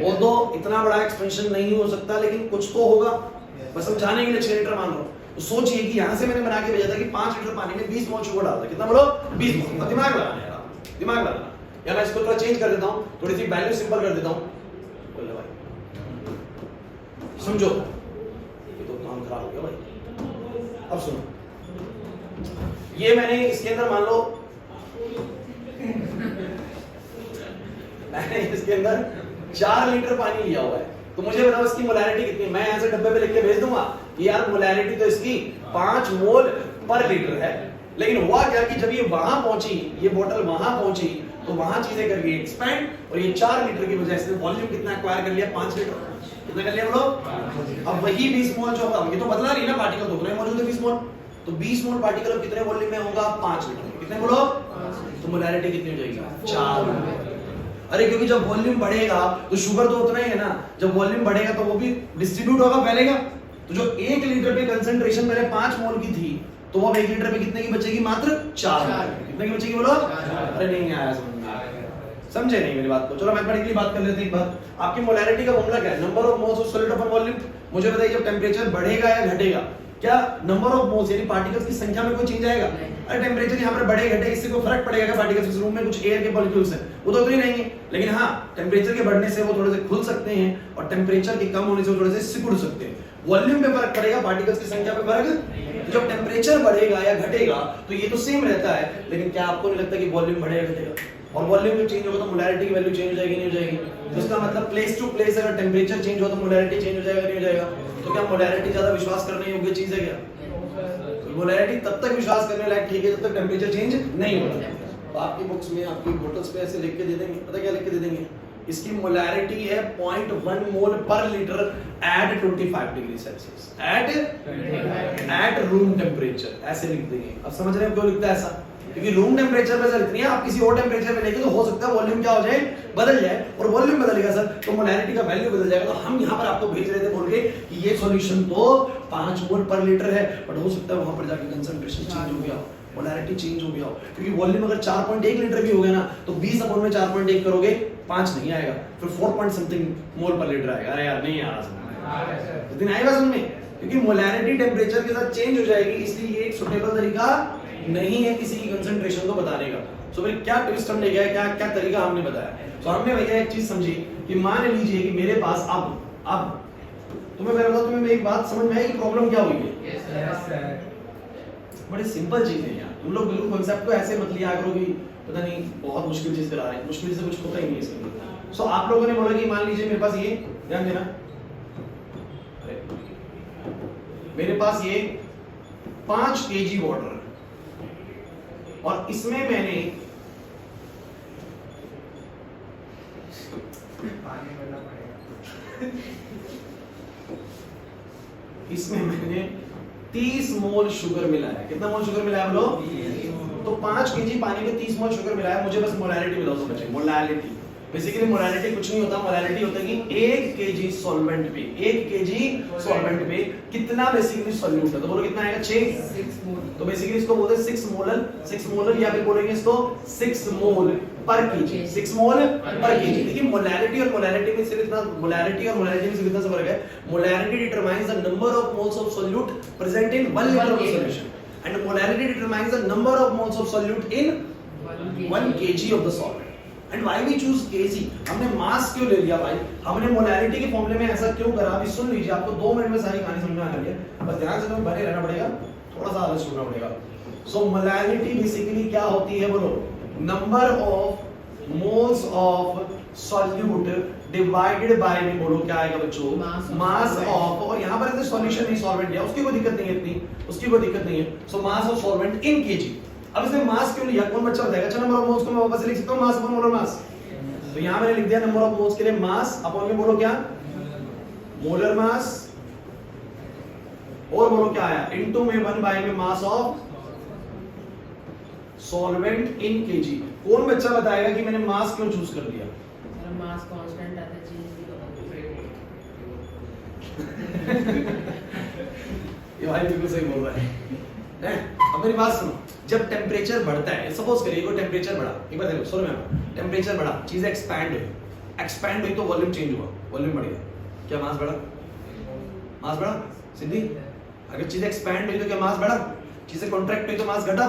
वो तो इतना बड़ा एक्सपेंशन नहीं हो सकता, लेकिन कुछ तो होगा, बस हम जाने के लिए 6 लीटर मान लो। तो सोचिए कि यहाँ से मैंने बना के भेजा था कि 5 लीटर पानी में 20 मोल शुगर डालता, कितना बोलो? 20 मोल। दिमाग लगाना यार, दिमाग लगाना। या मैं इसको थोड़ा चेंज कर देता हूँ, थोड़ी सी वैल्यू सिंपल कर देता हूँ, समझो ये तो काम खराब हो गया भाई। अब सुनो, ये मैंने इसके अंदर मान लो मैंने इसके अंदर 4 लीटर पानी लिया हुआ है, तो मुझे बताओ इसकी मोलैरिटी कितनी? मैं यहां से डब्बे पे लिख के भेज दूंगा कि यार मोलैरिटी तो इसकी 5 मोल पर लीटर है। लेकिन हुआ क्या कि जब ये वहां पहुंची, ये बोतल वहां पहुंची, तो वहां चीजें कर गई एक्सपैंड, और ये 4 लीटर की वजह से वॉल्यूम कितना एक्वायर कर लिया? 5 लीटर। कितना कर लिया बोलो? अब वही 20 मोल जो होगा, ये तो बदला नहीं ना, पार्टिकल तो उतने मौजूद है 20 मोल, तो 20 मोल पार्टिकल अब कितने वॉल्यूम में होगा? 5 लीटर। कितने बोलो? तो मोलैरिटी कितनी हो जाएगी? 4। अरे क्योंकि जब वॉल्यूम बढ़ेगा तो शुगर तो उतना ही है ना, जब वॉल्यूम बढ़ेगा तो वो भी डिस्ट्रीब्यूट होगा, फैलेगा। तो जो 1 लीटर पे कंसंट्रेशन पहले 5 मोल की थी, तो वो 1 लीटर पे कितने की बचेगी? मात्र 4। कितने की बचेगी बोलो? अरे नहीं आया समझ में, समझे नहीं मेरी बात को? चलो मैथमेटिकली बात कर लेते हैं एक बार। आपकी मोलैरिटी का फॉर्मूला क्या है? Number of moles of solid upon volume. मुझे बताइए जब टेम्परेचर बढ़ेगा या घटेगा, क्या नंबर ऑफ मोल्स यानी पार्टिकल्स की संख्या में कोई चेंज आएगा? अरे टेम्परेचर यहाँ पर बढ़े घटे इससे कोई फर्क पड़ेगा क्या? पार्टिकल्स इस रूम में कुछ एयर के मॉलिक्यूल्स हैं, वो तो उतने ही रहेंगे, लेकिन हाँ टेम्परेचर के बढ़ने से वो थोड़े से खुल सकते हैं और टेम्परेचर के कम होने से वो थोड़े से सिकुड़ सकते हैं। वॉल्यूम पे फर्क पड़ेगा, पार्टिकल्स की संख्या पे फर्क। जब टेम्परेचर बढ़ेगा या घटेगा तो ये तो सेम रहता है, लेकिन क्या आपको नहीं लगता कि वॉल्यूम बढ़ेगा घटेगा? और वॉल्यूम जब चेंज होगा तो मोलैरिटी की वैल्यू चेंज हो जाएगी नहीं हो जाएगी? तो इसका मतलब प्लेस टू प्लेस अगर टेम्परेचर चेंज हो तो मोलैरिटी चेंज हो जाएगा नहीं हो जाएगा? तो क्या मोलैरिटी ज्यादा विश्वास करने योग्य चीज है क्या? मोलैरिटी तब तक विश्वास करने लायक ठीक है जब तक टेम्परेचर चेंज नहीं होता। तो आपकी बुक्स में आपकी बोतल्स पे ऐसे लिख के दे देंगे, पता क्या लिख के दे देंगे? इसकी मोलैरिटी है 0.1 मोल पर litre at 25 degree Celsius, at room temperature, ऐसे लिख देंगे। अब समझ रहे हैं क्यों लिखता है ऐसा? क्योंकि रूम टेम्परेचर पे सर इतनी है, आप किसी और टेम्परेचर पे लेके तो हो सकता है वॉल्यूम क्या हो जाए, बदल जाए, और वॉल्यूम बदलेगा सर तो मोलैरिटी का वैल्यू बदल जाएगा। तो हम यहाँ पर आपको भेज रहे थे बोल के कि ये सॉल्यूशन तो 5 मोल पर लीटर है, बट हो सकता है वहां पर जाके कंसंट्रेशन चेंज हो गया, मोलैरिटी चेंज हो गया हो, क्योंकि वॉल्यूम अगर 4.1 लीटर भी हो गया ना तो 20 अपॉन में 4.1 करोगे 5 नहीं आएगा, फिर 4 पॉइंट समथिंग मोल पर लीटर आएगा। अरे यार नहीं आ रहा समझ में, आएगा समझ में, क्योंकि मोलैरिटी टेम्परेचर के साथ चेंज हो जाएगी, इसलिए ये एक सुटेबल तरीका नहीं है किसी की कंसंट्रेशन को बताने का। सो फिर क्या ट्विस्ट हमने किया, क्या क्या तरीका हमने बताया। तो हमने भैया एक चीज समझी कि मान लीजिए कि मेरे पास अब तुम्हें मैं बताऊं, तुम्हें एक बात समझ में आई कि प्रॉब्लम क्या हुई है। Yes sir. बड़ी सिंपल चीज है यार, तुम लोग बिल्कुल कांसेप्ट को ऐसे मत लिया करो कि पता नहीं बहुत मुश्किल चीज करा रहे हैं, मुश्किल से कुछ होता ही नहीं है इसके अंदर। सो आप लोगों ने बोला कि मान लीजिए मेरे पास ये, ध्यान देना, मेरे पास ये 5 kg वाटर और इसमें मैंने पानी मिलना पड़ेगा। इसमें मैंने 30 मोल शुगर मिलाया। कितना मोल शुगर मिलाया बोलो? तो 5 kg पानी में 30 मोल शुगर मिलाया। मुझे बस मोलैरिटी मिला, तो बचे मोलैरिटी। बेसिकली मोलैरिटी कुछ नहीं होता, मोलैरिटी होता है कि 1 kg सॉल्वेंट पे 1 kg सॉल्वेंट पे कितना बेसिकली सॉल्यूट है। तो बोलो कितना आएगा? 6 मोल। तो बेसिकली इसको बोलते हैं 6 मोलर या फिर बोलेंगे इसको 6 मोल पर केजी, 6 मोल पर केजी। देखिए मोलैरिटी और मोलैरिटी में सिर्फ इतना, मोलैरिटी और मोलैरिटी में सिर्फ इतना सा फर्क है। Molarity determines the number of moles of solute present in 1 litre of solution and molarity determines the number of moles of solute in 1 kg of the solvent. And why we choose KG? हमने मास क्यों ले लिया भाई? हमने molarity के फॉर्मूले में ऐसा क्यों करा? अभी सुन लीजिए, आपको 2 मिनट में सारी कहानी समझ में आ रही है, बस ध्यान से तुम्हें बने रहना पड़ेगा, थोड़ा सा आलस छोड़ना पड़ेगा। सो मोलैरिटी बेसिकली क्या होती है बोलो? Number of moles of solute divided by में बोलो क्या आएगा बच्चों? मास ऑफ, और यहां पर ऐसे सॉल्यूशन नहीं सॉल्वेंट है, उसकी कोई दिक्कत नहीं है इतनी, उसकी कोई दिक्कत नहीं है। So mass of solvent in kg. अब इसमें मास क्यों लिया? कौन बच्चा बताएगा? अच्छा, नंबर ऑफ मोल्स को मैं वापस लिख सकता हूं, मास अपॉन मोलर मास। तो यहां मैंने लिख दिया नंबर ऑफ मोल्स के लिए मास अपॉन में बोलो क्या? मोलर मास, और बोलो क्या आया? इनटू में 1 बाय में मास ऑफ सॉल्वेंट इन केजी। कौन बच्चा बताएगा कि मैंने मास क्यों चूज कर दिया? मास कांस्टेंट आता है, चीज भी ये भाई बिल्कुल सही बोल रहा है। अब मेरी बात सुनो, जब टेम्परेचर बढ़ता है, सपोज करिए कोई टेम्परेचर बढ़ा, एक बार देखो सुनो मैं, टेम्परेचर बढ़ा, चीजें एक्सपैंड हुई तो वॉल्यूम चेंज हुआ, वॉल्यूम बढ़ गया, क्या मास बढ़ा? मास बढ़ा सिद्धि? अगर चीजें एक्सपैंड हुई तो क्या मास बढ़ा? चीजें कॉन्ट्रैक्ट हुई तो मास घटा?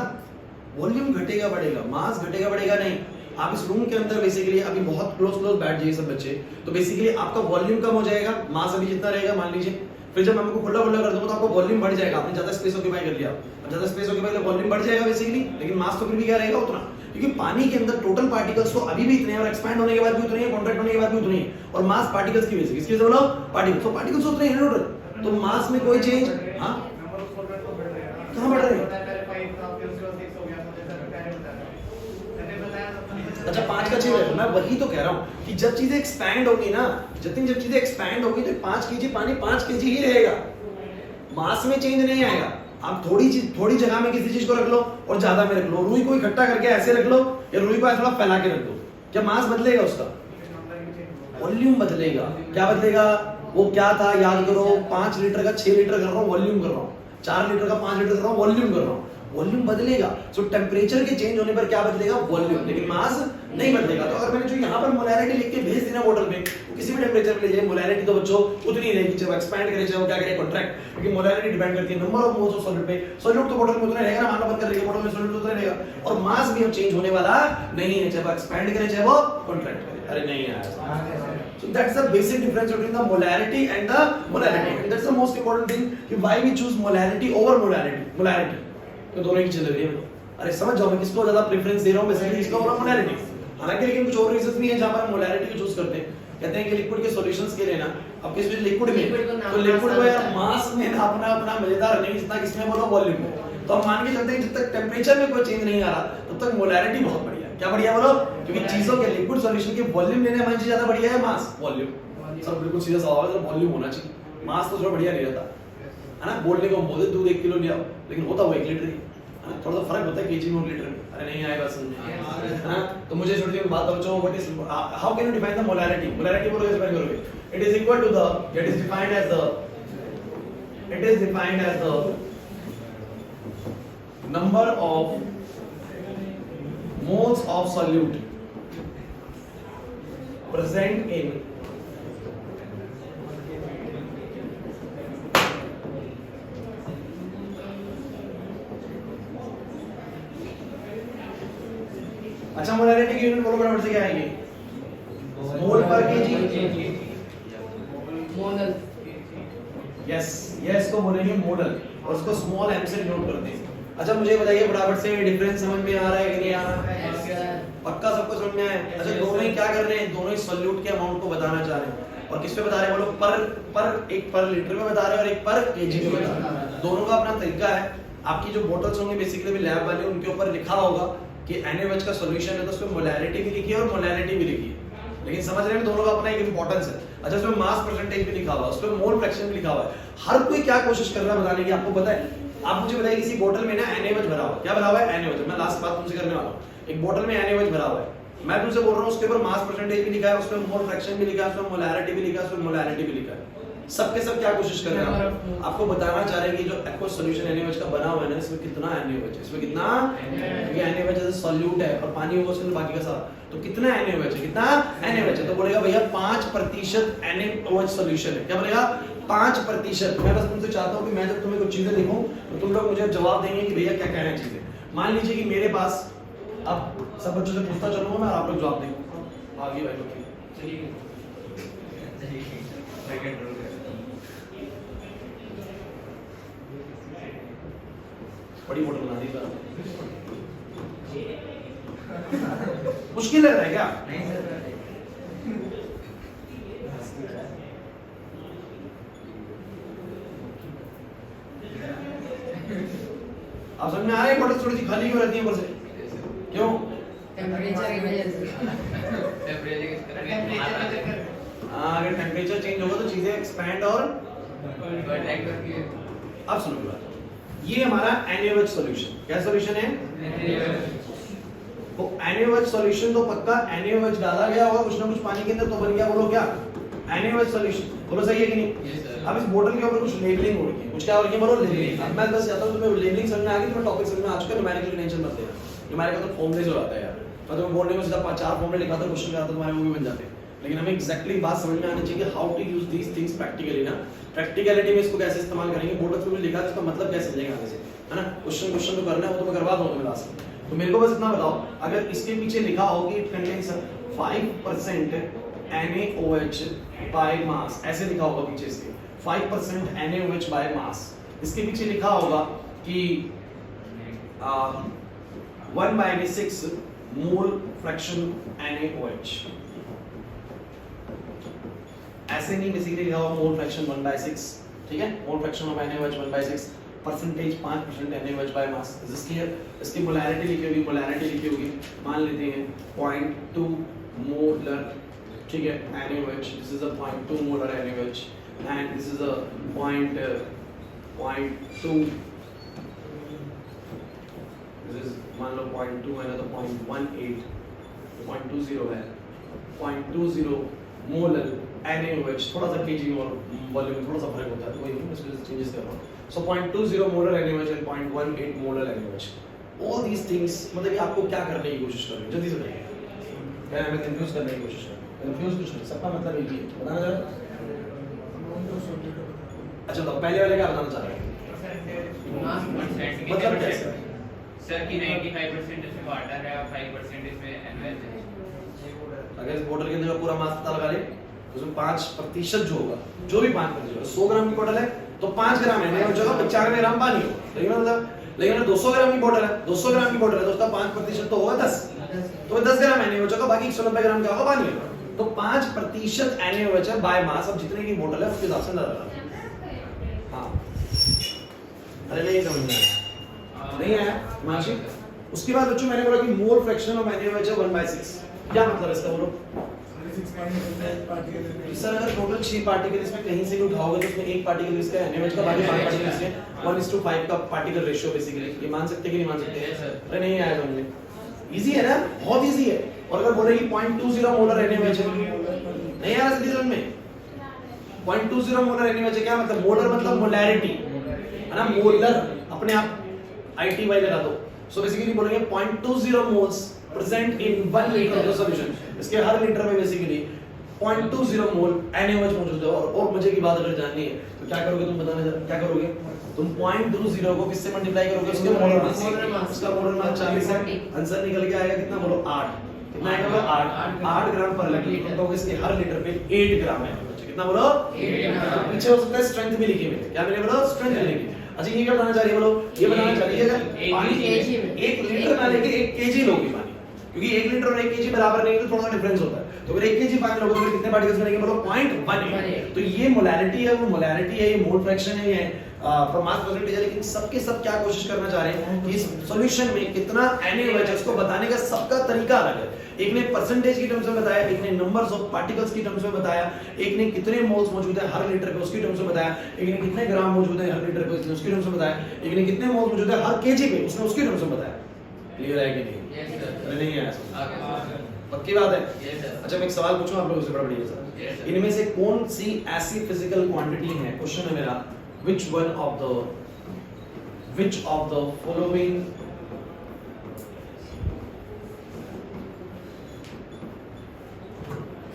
वॉल्यूम घटेगा बढ़ेगा, मास घटेगा बढ़ेगा नहीं। आप इस रूम के अंदर बेसिकली अभी बहुत क्लोज बैठ जाइए सब बच्चे, तो बेसिकली आपका वॉल्यूम कम हो जाएगा, मास अभी जितना रहेगा मान लीजिए, फिर जब मैं आपको खुला कर दूंगा तो आपको वॉल्यूम बढ़ जाएगा, आपने ज्यादा स्पेस ऑक्यूपाई कर लिया, अब ज्यादा स्पेस ऑक्यूपाई कर वॉल्यूम बढ़ जाएगा बेसिकली, लेकिन मास तो फिर भी क्या रहेगा? उतना, क्योंकि पानी के अंदर टोटल पार्टिकल्स तो अभी भी इतने हैं और एक्सपैंड होने के बाद भी उतने हैं, कॉन्ट्रैक्ट होने के बाद भी उतने हैं, और मास पार्टिकल्स की वजह से, किसकी वजह से बोलो? पार्टिकल्स, तो पार्टिकल्स उतने हैं टोटल, तो मास में कोई चेंज हां नंबर ऑफ सॉल्वेंट तो बढ़ रहे हैं। कहां बढ़ रहे हैं? पहले 5 था, फिर उसके बाद 6 हो गया, तो जैसा पहले बताया मैंने बताया सब। अच्छा 5 का 6 है, मैं वही तो कह रहा हूं कि जब चीजें एक्सपैंड होगी ना, जब चीजें एक्सपैंड होगी तो 5 kg पानी 5 kg ही रहेगा, मास में चेंज नहीं आएगा। आप थोड़ी जगह में किसी चीज को रख लो और ज्यादा में रख लो, रुई को इकट्ठा करके ऐसे रख लो या रुई को ऐसे थोड़ा फैला के रख दो, क्या मास बदलेगा? उसका वॉल्यूम बदलेगा। क्या बदलेगा? वो क्या था याद करो, 5 लीटर का 6 लीटर कर रहा हूं, वॉल्यूम कर रहा हूं, 4 लीटर का 5 लीटर कर रहा हूं, वॉल्यूम कर रहा हूं, वॉल्यूम बदलेगा। सो टेम्परेचर के चेंज होने पर क्या बदलेगा? वॉल्यूम, लेकिन मास नहीं बदलेगा। तो अगर मैंने जो यहाँ पर मोलैरिटी लिख के भेज दिया बोतल में, तो किसी भी टेम्परेचर पे ले जाए, मोलैरिटी तो बच्चों उतनी रहेगी, चाहे एक्सपैंड करे चाहे वो क्या करे कॉन्ट्रैक्ट, क्योंकि मोलैरिटी डिपेंड करती है number of moles of solute पे। सॉल्यूट तो बोतल में उतना रहेगा ना, मानना बंद कर देंगे, बोतल में सॉल्यूट उतना रहेगा, और मास भी अब चेंज होने वाला नहीं है, चाहे वो एक्सपैंड करे चाहे वो कॉन्ट्रैक्ट करे। अरे नहीं यार, so that's the basic difference between the molarity and the molarity, and that's the most important thing कि why we choose molarity over molarity तो दोनों की चीज लग रही है। अरे समझ जाओ मैं किसको ज्यादा प्रेफरेंस दे रहा हूं, बेसिकली इसको और मोलैरिटी। हालांकि लेकिन कुछ और रीजंस भी हैं जहां पर हम मोलैरिटी को चूज करते हैं, कहते हैं कि लिक्विड के सॉल्यूशंस के लिए ना, अब किस में लिक्विड में, तो लिक्विड को यार मास में ना अपना मजेदार नहीं, जितना किसमें बोलो वॉल्यूम में। तो हम मान के चलते हैं जब तक टेम्परेचर में कोई चेंज नहीं आ रहा तब तक मोलैरिटी बहुत बढ़िया है। क्या बढ़िया बोलो? क्योंकि चीजों के लिक्विड सॉल्यूशन के वॉल्यूम लेने में ज्यादा बढ़िया है मास, वॉल्यूम। सब बिल्कुल सीधा सवाल है, वॉल्यूम होना चाहिए, मास तो थोड़ा बढ़िया नहीं रहता है ना। बोलने को हम बोलते दूध 1 किलो ले आओ, लेकिन होता वो 1 लीटर ही है थोड़ा सा फर्क होता है केजी मोल लीटर में। अरे नहीं आएगा समझ में, है ना? तो मुझे छोटी सी बात बच्चों, what is how can you define the molarity? Molarity बोलोगे डिफाइन करोगे, it is equal to the, it is defined as the number of moles of solute present in अच्छा मोलैरिटी की यूनिट बोलो बराबर से क्या आएगी? मोल पर केजी। मोनल यस, यस को बोलेंगे मोलर और उसको स्मॉल m से डिनोट करते हैं। अच्छा मुझे बताइए फटाफट से डिफरेंस समझ में आ रहा है कि नहीं आ रहा है? पक्का सबको समझ में आया? अच्छा दोनों ही क्या कर रहे हैं? दोनों ही सॉल्यूट के अमाउंट को बताना चाह रहे हैं। और किस पे बता रहे हैं? बोलो पर एक पर लीटर में बता रहे हैं और एक पर केजी में बता रहे हैं। दोनों का अपना तरीका है। आपकी जो बोतल्स होंगे बेसिकली भी लैब वाले, उनके ऊपर लिखा होगा कि NaOH का सॉल्यूशन है तो उसमें मोलैरिटी भी लिखी है और मोलैरिटी भी लिखी है, लेकिन समझ रहे हैं दोनों का अपना एक इंपॉर्टेंस है। अच्छा उसमें मास परसेंटेज भी लिखा हुआ है, उसमें मोल फ्रैक्शन भी लिखा हुआ है। हर कोई क्या कोशिश कर रहा है बताने की, आपको पता है? आप मुझे बताइए किसी बोतल में ना NaOH भरा हुआ है, क्या भरा हुआ है? NaOH। मैं लास्ट बात तुमसे करने वाला हूं। एक बोतल में NaOH भरा हुआ है, मैं तुमसे बोल रहा हूं उसके ऊपर मास परसेंटेज भी लिखा है, उसमें मोल फ्रैक्शन भी लिखा है, उसमें मोलैरिटी भी लिखा है, उसमें मोलैरिटी भी लिखा है। सबके सब क्या कोशिश कर रहे हैं? आपको बताना चाह रहे हैं कि जो एक्वस सॉल्यूशन NaOH का बना हुआ है ना, इसमें कितना NaOH है, इसमें कितना, क्योंकि NaOH जैसे सॉल्यूट है और पानी होगा उसमें बाकी का सारा, तो कितना NaOH है, कितना NaOH है? तो बोलेगा भैया 5% NaOH सॉल्यूशन है। क्या बोलेगा? 5%। मैं बस तुमसे चाहता हूं कि मैं जब तुम्हें कुछ चीजें लिखूं तो तुम लोग मुझे जवाब देंगे कि भैया क्या कहना है चीजें। मान लीजिए कि मेरे पास, अब सब बच्चों से पूछता चलूंगा मैं, आप लोग जवाब देंगे। आगे भाई लोग बड़ी बोतल बना दी जरा। मुश्किल लग रहा है क्या? नहीं सर, आप समझ में आ रहा है? बोतल थोड़ी सी खाली क्यों रहती है ऊपर से? क्यों? टेम्परेचर की वजह से। अगर टेम्परेचर चेंज होगा तो चीजें एक्सपैंड और अब सुनो बात, ये हमारा NaOH सॉल्यूशन, क्या सॉल्यूशन है? तो NaOH सॉल्यूशन तो पक्का NaOH डाला गया होगा कुछ ना कुछ पानी के अंदर तो बन गया। बोलो क्या? NaOH solution. बोलो सही है कि नहीं? अब इस बोतल के ऊपर कुछ लेबलिंग हो रही है, कुछ क्या हो रही है? बोलो लेबलिंग। अब मैं बस चाहता हूं तुम्हें लेबलिंग समझ में आ गई, तुम्हें टॉपिक समझ में आ चुका है। न्यूमेरिकल की टेंशन मत लेना, न्यूमेरिकल तो फॉर्मूले से हो जाता है यार। मैं तुम्हें बोलने में सीधा 4 फॉर्मूले लिखा था, क्वेश्चन कराता तुम्हारे वो भी बन जाते हैं। लेकिन हमें एग्जैक्टली बात समझ में आनी चाहिए how to use these things practically ना। प्रैक्टिकलिटी में इसको कैसे इस्तेमाल करेंगे, बोर्ड पे लिखा है इसका मतलब कैसे समझेंगे आगे से, है ना? क्वेश्चन तो करना है, वो तो मैं करवा दूंगा तुम्हें लास्ट में। तो मेरे को बस इतना बताओ, अगर इसके पीछे लिखा हो कि it contains 5% NaOH by mass, ऐसे लिखा होगा पीछे इसके 5% NaOH बाय मास, इसके पीछे लिखा होगा कि 1/6 मोल फ्रैक्शन NaOH, ऐसे नहीं बेसिकली लिखा हुआ मोल फ्रैक्शन 1/6, ठीक है? Mole fraction of NaOH 1/6, percentage 5% NaOH by mass. Is this clear? इसकी मोलैरिटी लिखी होगी, मोलैरिटी लिखी होगी, मान लेते हैं 0.2 मोलर, ठीक है? NaOH, this is a 0.2 molar NaOH and this is a 0.2, this is मान लो 0.2 है ना, तो 0.18, 0.20 है, 0.20 मोलर NaOH, थोड़ा सा केजी और वॉल्यूम थोड़ा सा फर्क होता है, तो वही मैं इसमें चेंजेस कर रहा हूं। So 0.20 molar NaOH and 0.18 molar NaOH, all these things, मतलब ये आपको क्या करने की कोशिश कर रहे हैं? जल्दी से बताइए, मैं हमें कंफ्यूज करने की कोशिश कर रहा हूं। कंफ्यूज कुछ नहीं, सबका मतलब एक ही है, बताना जरा। अच्छा तो पहले वाले क्या बताना चाह रहे हैं? मतलब कैसे? सर कि 95% इसमें वाटर है और 5% इसमें NaOH है। अगर इस बोतल के अंदर पूरा मास पता लगा ले, उसमें 5% जो होगा, जो भी 5% होगा, 100 ग्राम की बोतल है तो 5 ग्राम NaOH होगा, 95 ग्राम पानी होगा। लेकिन मतलब, लेकिन 200 ग्राम की बोतल है, 200 ग्राम की बोतल है तो उसका 5% तो होगा 10, तो 10 ग्राम NaOH होगा, बाकी 190 ग्राम क्या होगा? पानी होगा। तो 5% NaOH है बाय मास। अब जितने की बोतल है उसके हिसाब से अंदाजा लगाओ। हाँ, अरे नहीं समझ में आया? नहीं आया माशी? उसके बाद बच्चों मैंने बोला कि मोल फ्रैक्शन ऑफ NaOH है 1/6, क्या मतलब इसका? बोलो पार्टिकल सर अगर टोटल 6 पार्टिकल इसमें कहीं से भी उठाओगे तो उसमें एक पार्टिकल इसका NaOH का बाकी 5 पार्टिकल इसमें 1:5 का पार्टिकल रेशियो बेसिकली ये मान सकते हैं कि नहीं मान सकते? अरे नहीं आया समझ में, इजी है ना, बहुत इजी है। और अगर बोले कि 0.20 मोलर NaOH है, नहीं आ रहा समझ में? 0.20 मोलर NaOH है, क्या मतलब? मोलर मतलब मोलैरिटी है ना, मोलर अपने आप ITY लगा दो। सो बेसिकली बोलेंगे 0.20 moles present in 1 litre of solution. इसके हर लीटर में बेसिकली 0.20 मोल NaOH मौजूद है। और मजे की बात अगर जाननी है तो क्या करोगे तुम, बताना जरा क्या करोगे तुम? 0.20 को किससे मल्टीप्लाई करोगे? उसके मोलर मास, उसका मोलर मास 40 है, आंसर निकल के आएगा कितना बोलो? 8। कितना आएगा? 8 ग्राम पर लीटर। तो इसके हर लीटर पे 8 ग्राम है। कितना बोलो? 8 ग्राम। पीछे हो सकता है स्ट्रेंथ भी लिखी हुई है, क्या मिलेगा बोलो? स्ट्रेंथ मिलेगी। अच्छा ये क्या बताना चाह रही है बोलो? ये बताना चाह रही है पानी 1 लीटर ना लेके 1 केजी लोगे पानी, क्योंकि 1 लीटर और 1 केजी बराबर नहीं है तो थोड़ा डिफरेंस होता है। तो अगर 1 केजी पानी लोगे तो कितने पार्टिकल्स बनेंगे बोलो? 0.1। तो ये मोलैरिटी है, वो मोलैरिटी है, ये मोल फ्रैक्शन है, ये मास परसेंटेज है। लेकिन सबके सब क्या कोशिश करना चाह रहे हैं कि इस सॉल्यूशन में कितना NaOH है उसको बताने का सबका तरीका अलग है। एक ने परसेंटेज की टर्म्स में बताया, एक ने नंबर्स ऑफ पार्टिकल्स की टर्म्स में बताया, एक ने कितने मोल्स मौजूद है हर लीटर पे उसकी टर्म्स में बताया, एक ने कितने ग्राम मौजूद है हर लीटर पे उसकी टर्म्स में बताया, एक ने कितने मोल्स मौजूद है हर केजी पे उसने उसकी टर्म्स में बताया। क्लियर है कि नहीं? Yes sir. नहीं है पक्की बात है? Yes sir. अच्छा मैं एक सवाल पूछूं आप लोगों से, बड़ा बढ़िया सर। इनमें से कौन सी ऐसी फिजिकल क्वांटिटी है, क्वेश्चन है मेरा, which of the following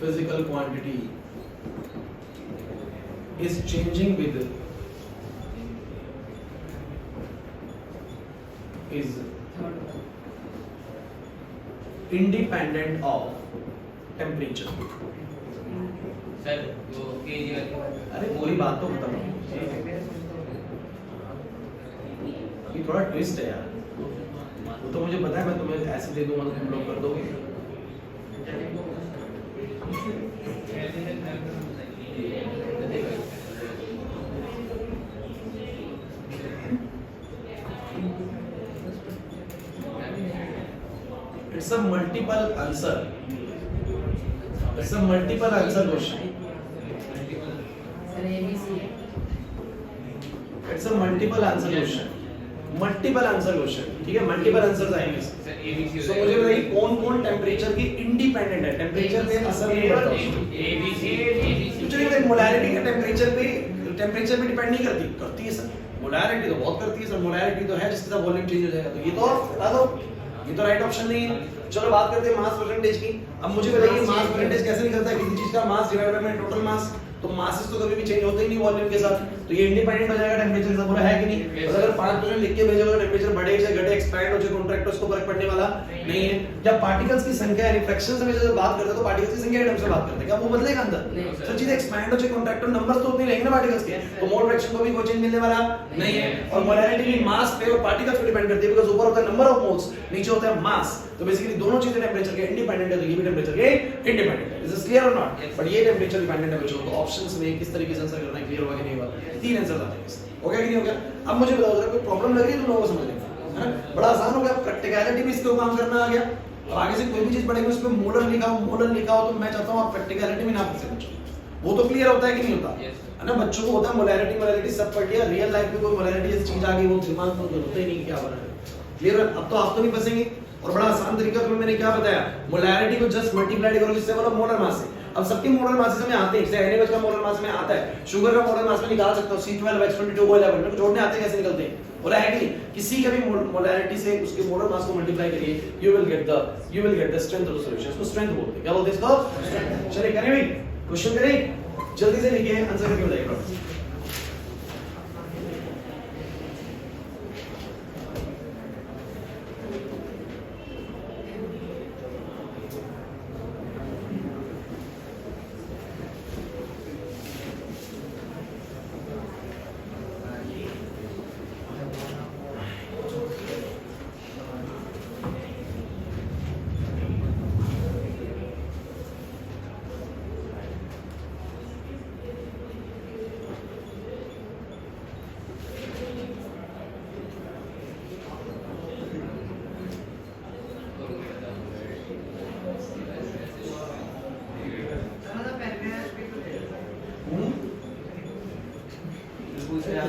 physical quantity is changing with is independent of temperature? Sir वो केजी वाली। अरे पूरी बात तो खत्म हो, अभी थोड़ा ट्विस्ट है यार। वो तो मुझे पता है, मैं तुम्हें ऐसे दे दूंगा तो तुम लोग कर दोगे। It's a multiple answer. It's a multiple answer question. Sir ABC है। It's a multiple answer question. Multiple answer question. ठीक है, multiple answers आएंगे इसके। Sir ABC। So मुझे बताइए कौन-कौन टेम्परेचर की इंडिपेंडेंट है? टेम्परेचर पे असर नहीं पड़ता उसको। ABC। चलिए मोलैरिटी का टेम्परेचर पे डिपेंड नहीं करती, करती है सर। मोलैरिटी तो बहुत करती है सर। मोलैरिटी तो है जिसके साथ वॉल्यूम चेंज हो जाएगा। तो ये तो बता दो, ये तो राइट ऑप्शन नहीं है। चलो बात करते हैं मास परसेंटेज की। अब मुझे बताइए मास परसेंटेज कैसे निकलता है किसी चीज का? Mass divided by total mass. तो मासेस तो कभी भी चेंज होते ही नहीं वॉल्यूम के साथ, तो ये इंडिपेंडेंट हो जाएगा टेम्परेचर से। बोला है कि नहीं? और अगर 5% लिख के भेजोगे तो टेम्परेचर बढ़े चाहे घटे, एक्सपैंड हो चाहे कॉन्ट्रैक्ट, उसको फर्क पड़ने वाला नहीं है। जब पार्टिकल्स की संख्या यानी फ्रैक्शंस में जब बात करते हैं तो पार्टिकल्स की संख्या के टर्म से बात करते हैं, क्या वो बदलेगा अंदर? सर चीज एक्सपैंड हो चाहे कॉन्ट्रैक्ट, नंबर्स तो उतने रहेंगे ना पार्टिकल्स के, तो मोल फ्रैक्शन को भी कोई चेंज मिलने वाला नहीं है। और मोलैरिटी भी मास पे और पार्टिकल्स पे डिपेंड करती है, बिकॉज़ ऊपर होता है नंबर ऑफ मोल्स, नीचे होता है मास। तो बेसिकली दोनों चीजें टेम्परेचर के इंडिपेंडेंट है, तो ये भी टेम्परेचर के इंडिपेंडेंट है। इज दिस क्लियर और नॉट? बट ये टेम्परेचर डिपेंडेंट है बच्चों। तो ऑप्शंस में किस तरीके से आंसर करना है, क्लियर होगा कि नहीं होगा? 3 आंसर आ जाएंगे। हो गया कि नहीं हो गया? अब मुझे बताओ जरा कोई प्रॉब्लम लग रही है तुम लोगों को समझने में? है ना, बड़ा आसान हो गया। प्रैक्टिकलिटी भी इसके ऊपर काम करना आ गया। अब आगे से कोई भी चीज पढ़ेंगे उसमें मोलर लिखा हो तो मैं चाहता हूं आप प्रैक्टिकलिटी में ना पूछे बच्चों। वो तो क्लियर होता है कि नहीं होता? है ना, बच्चों को होता है मोलैरिटी सब पढ़ लिया। रियल लाइफ में कोई मोलैरिटी जैसी चीज आ गई वो दिमाग में होता ही नहीं क्या बना है। क्लियर है? अब तो आप तो नहीं फंसेंगे। और बड़ा आसान तरीका तुम्हें मैंने क्या बताया, मोलैरिटी को जस्ट मल्टीप्लाई करो किससे बोलो? मोलर मास से। अब सबके मोलर मास में आते हैं, जैसे NaOH का मोलर मास में आता है, शुगर का मोलर मास में निकाल सकते हो C12 H22 O11 में जोड़ने आते हैं, कैसे निकलते हैं? बोला है कि नहीं? किसी का भी मोलैरिटी से उसके मोलर मास को मल्टीप्लाई करिए, you will get the strength of the solution। इसको स्ट्रेंथ बोलते हैं। क्या बोलते हैं इसको? चलिए करें भाई, क्वेश्चन करें, जल्दी से लिखिए, आंसर करके बताइए।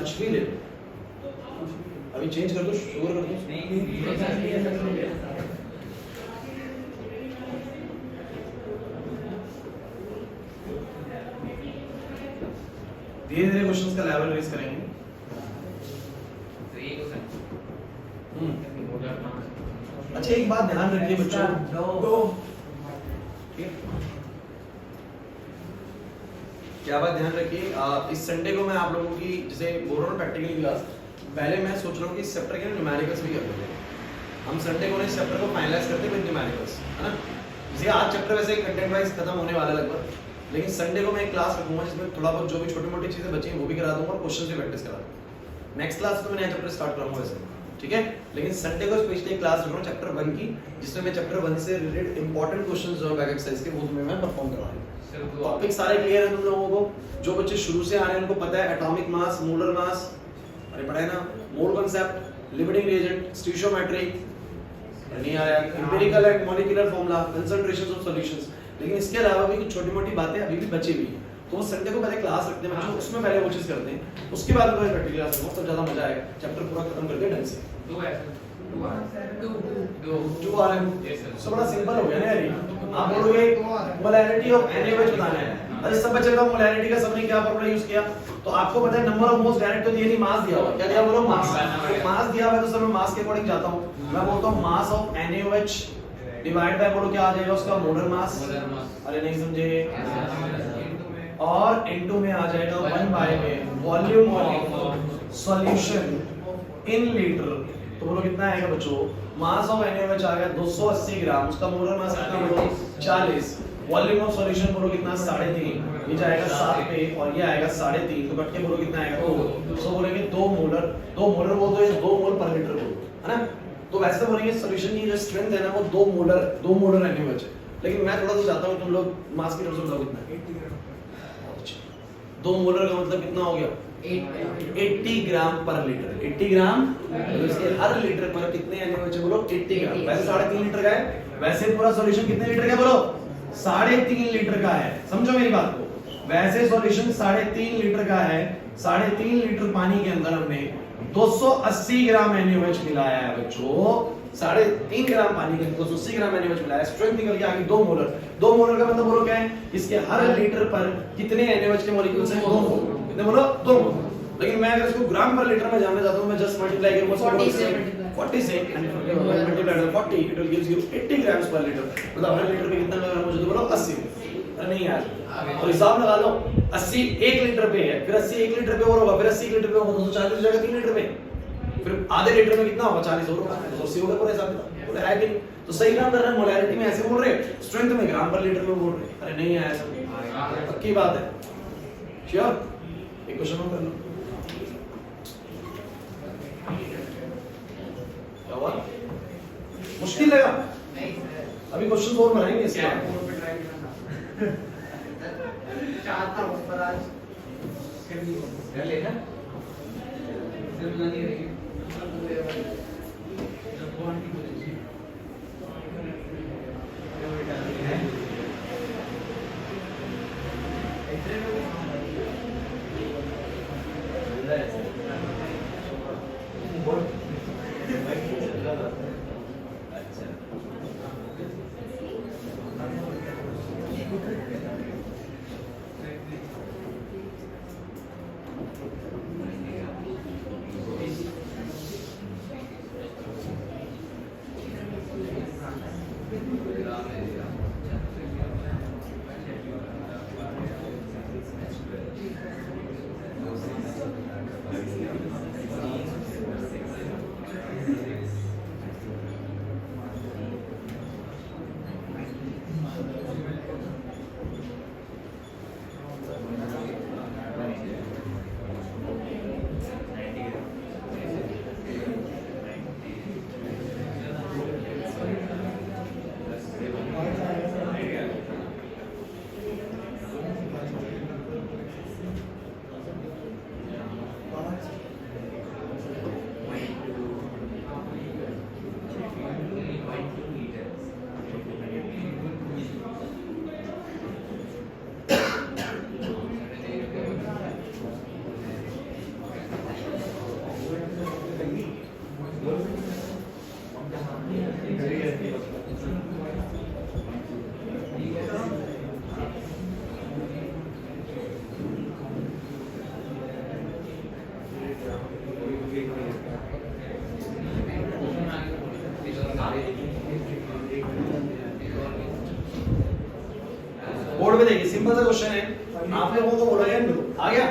कुछ भी ले लो, अभी चेंज कर दो, शुगर कर दो। धीरे धीरे क्वेश्चंस का लेवल रेज करेंगे। तो ये क्वेश्चन अच्छा एक बात ध्यान रखिए बच्चों, क्या बात ध्यान रखिए, इस संडे को मैं आप लोगों की जैसे बोल रहा हूँ प्रैक्टिकली क्लास, पहले मैं सोच रहा हूँ कि इस चैप्टर के न्यूमेरिकल्स भी कर लेते हैं हम। संडे को इस चैप्टर को फाइनलाइज करते हैं विद न्यूमेरिकल्स, है ना। जैसे आज चैप्टर वैसे कंटेंट वाइज खत्म होने वाला है लगभग, लेकिन संडे को मैं एक क्लास रखूंगा जिसमें थोड़ा बहुत जो भी छोटी मोटी चीजें बची हैं वो भी करा दूंगा और क्वेश्चन भी प्रैक्टिस करा दूंगा। नेक्स्ट क्लास तो मैं नया चैप्टर स्टार्ट करूंगा वैसे, ठीक है। लेकिन संडे को स्पेशली एक क्लास रख रहा हूँ चैप्टर 1 की, जिसमें मैं चैप्टर 1 से रिलेटेड इंपॉर्टेंट क्वेश्चंस जो है बैक एक्सरसाइज के वो तुम्हें मैं परफॉर्म करा रहा हूँ। टॉपिक सारे क्लियर है तुम लोगों को? जो बच्चे शुरू से आ रहे हैं उनको पता है एटॉमिक मास, मोलर मास, अरे पढ़ा है ना, मोल कांसेप्ट, लिमिटिंग रिएजेंट, स्टीरियोमेट्री, नहीं आया, empirical and molecular formula, concentrations of solutions. लेकिन इसके अलावा भी कुछ छोटी-मोटी बातें अभी भी बची हुई हैं, तो संडे को पहले क्लास रखते हैं बच्चों, उसमें पहले वो चीज करते हैं, उसके बाद में प्रैक्टिकल क्लास रखते हैं, तब ज्यादा मजा आएगा। चैप्टर पूरा खत्म करके ढंग से 2 है 2 आ रहा है 2 आ रहा है। Yes, sir. सो बड़ा सिंपल हो गया ना यार ये। आप बोलोगे मोलैरिटी ऑफ NaOH बताना है, अरे सब बच्चे का मोलैरिटी का सबने क्या फॉर्मूला यूज किया, तो आपको पता है नंबर ऑफ मोल्स डायरेक्ट तो दिए नहीं, मास दिया हुआ, क्या दिया बोलो, मास। तो मास दिया हुआ है तो सर मैं मास के अकॉर्डिंग जाता हूं, मैं बोलता हूं मास ऑफ NaOH डिवाइड बाय बोलो क्या आ जाएगा उसका, मोलर मास। अरे नहीं समझे, और N2 में आ जाएगा 1 बाय में volume of solution in litre. तो बोलो कितना आएगा बच्चों, मास ऑफ NaOH आ गया 280 ग्राम, उसका मोलर मास कितना बोलो 40, वॉल्यूम ऑफ सॉल्यूशन बोलो कितना 3.5, ये जाएगा 7 पे और ये आएगा 3.5, तो कट के बोलो कितना आएगा 2। सो बोलेंगे 2 मोलर बोल दो या 2 मोल पर लीटर बोल दो, है ना। तो वैसे बोलेंगे सॉल्यूशन की जो स्ट्रेंथ है ना वो 2 मोलर NaOH है, लेकिन मैं थोड़ा सा चाहता हूं तुम लोग मास की टर्म्स में बताओ कितना है। 2 मोलर का मतलब कितना हो गया 80 ग्राम पर लीटर, 80 ग्राम, तो इसके हर लीटर पर कितने NaOH बोलो 80 ग्राम। वैसे 3.5 लीटर का है, वैसे पूरा सॉल्यूशन कितने लीटर का है बोलो 3.5 लीटर का है, समझो मेरी बात को। वैसे सॉल्यूशन 3.5 लीटर का है, 3.5 लीटर पानी के अंदर हमने 280 ग्राम NaOH मिलाया है बच्चों, 3.5 ग्राम पानी के अंदर 280 ग्राम NaOH मिलाया है, स्ट्रेंथ निकल के आ गई 2 मोलर। 2 मोलर का मतलब बोलो क्या है, इसके हर लीटर पर कितने NaOH के मॉलिक्यूल्स हैं 2 मोल, कितने बोलो 2 मोल। लेकिन मैं अगर इसको ग्राम पर लीटर में जानना चाहता हूं, मैं जस्ट मल्टीप्लाई करूंगा 40 से and multiply 40, it will gives you 80 grams पर लीटर। मतलब हर लीटर में कितना लग रहा है मुझे, तो बोलो 80। अरे नहीं यार, तो हिसाब लगा लो, 80 1 लीटर पे है, फिर 80 1 लीटर पे और होगा, फिर 80 1 लीटर पे होगा 240 हो जाएगा 3 लीटर पे, फिर आधे लीटर में कितना होगा 40 और होगा 280 होगा पूरा हिसाब किताब। बोले है कि नहीं? तो सही काम कर रहे हैं, मोलैरिटी में ऐसे बोल रहे, स्ट्रेंथ में ग्राम पर लीटर में बोल रहे। अरे नहीं है ऐसा, पक्की बात है, श्योर। एक क्वेश्चन और कर लो, क्या हुआ, मुश्किल लगा? अभी क्वेश्चन और बनाएंगे इसके बाद। चाहता हूं पर आज कर लेना सिर्फ नहीं रही बोर्ड पे देखिए, सिंपल सा क्वेश्चन है, आप लोगों को बोला गया आ गया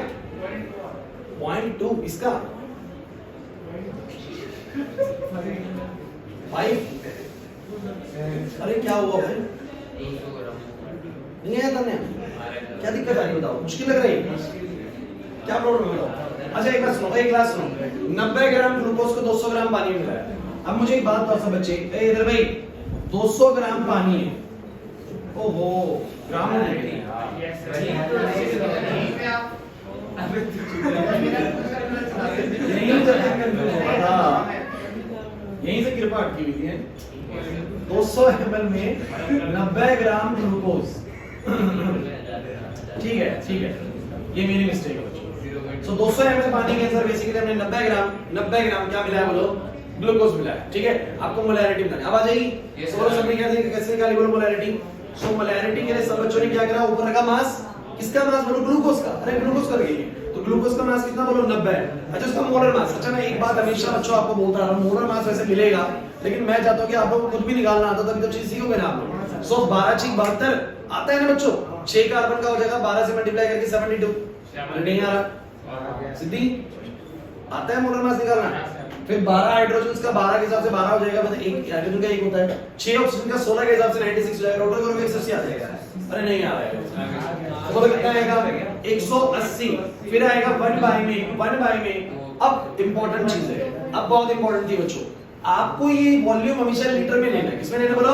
0.2 इसका 5। अरे क्या हुआ भाई, नहीं आया तन्ने, क्या दिक्कत आ रही बताओ, मुश्किल लग रही है, क्या प्रॉब्लम है बताओ। अच्छा एक बात सुनो, एक क्लास सुनो, 90 ग्राम ग्लूकोज को 200 ग्राम पानी में मिलाया। अब मुझे एक बात बताओ सब बच्चे, इधर भाई 200 ग्राम पानी है, ओहो ग्राम में यहीं से कृपा अटकी हुई है। 200 ml में 90 ग्राम ग्लूकोज, ठीक है ठीक है, ये मेरी मिस्टेक है बच्चों। सो 200 ml पानी के अंदर बेसिकली हमने 90 ग्राम क्या मिलाया बोलो, ग्लूकोज मिलाया, ठीक है। आपको मोलैरिटी बतानी, अब आ जाएगी सोलर सबने कैसे निकाली बोलो मोलैरिटी। सो मोलैरिटी के लिए सब बच्चों ने क्या करा, ऊपर रखा मास, किसका मास बोलो, ग्लूकोज का। अरे ग्लूकोज का रखिए, तो ग्लूकोज का मास कितना बोलो 90। अच्छा उसका मोलर मास, अच्छा मैं एक बात हमेशा बच्चों आपको बोलता रहा हूं, मोलर मास वैसे मिलेगा, लेकिन मैं चाहता हूं कि आप लोगों को खुद भी निकालना आता, तभी तो चीज सीखोगे ना आप लोग। सो 12 6 72 आता है ना बच्चों, 6 कार्बन का हो जाएगा 12 से मल्टीप्लाई करके 72। नहीं आ रहा सिद्धि, आता है मोलर मास निकालना। फिर 12 हाइड्रोजन का 12 के हिसाब से 12 हो जाएगा, मतलब एक हाइड्रोजन का एक होता है। 6 ऑक्सीजन का 16 के हिसाब से 96 हो जाएगा, टोटल करोगे 180 आ जाएगा। अरे नहीं आ रहा है, तो बोलो कितना आएगा 180। फिर आएगा 1 में। अब इंपॉर्टेंट चीज है, अब बहुत इंपॉर्टेंट थी बच्चों, आपको ये वॉल्यूम हमेशा लीटर में लेना है। किसमें लेना बोलो,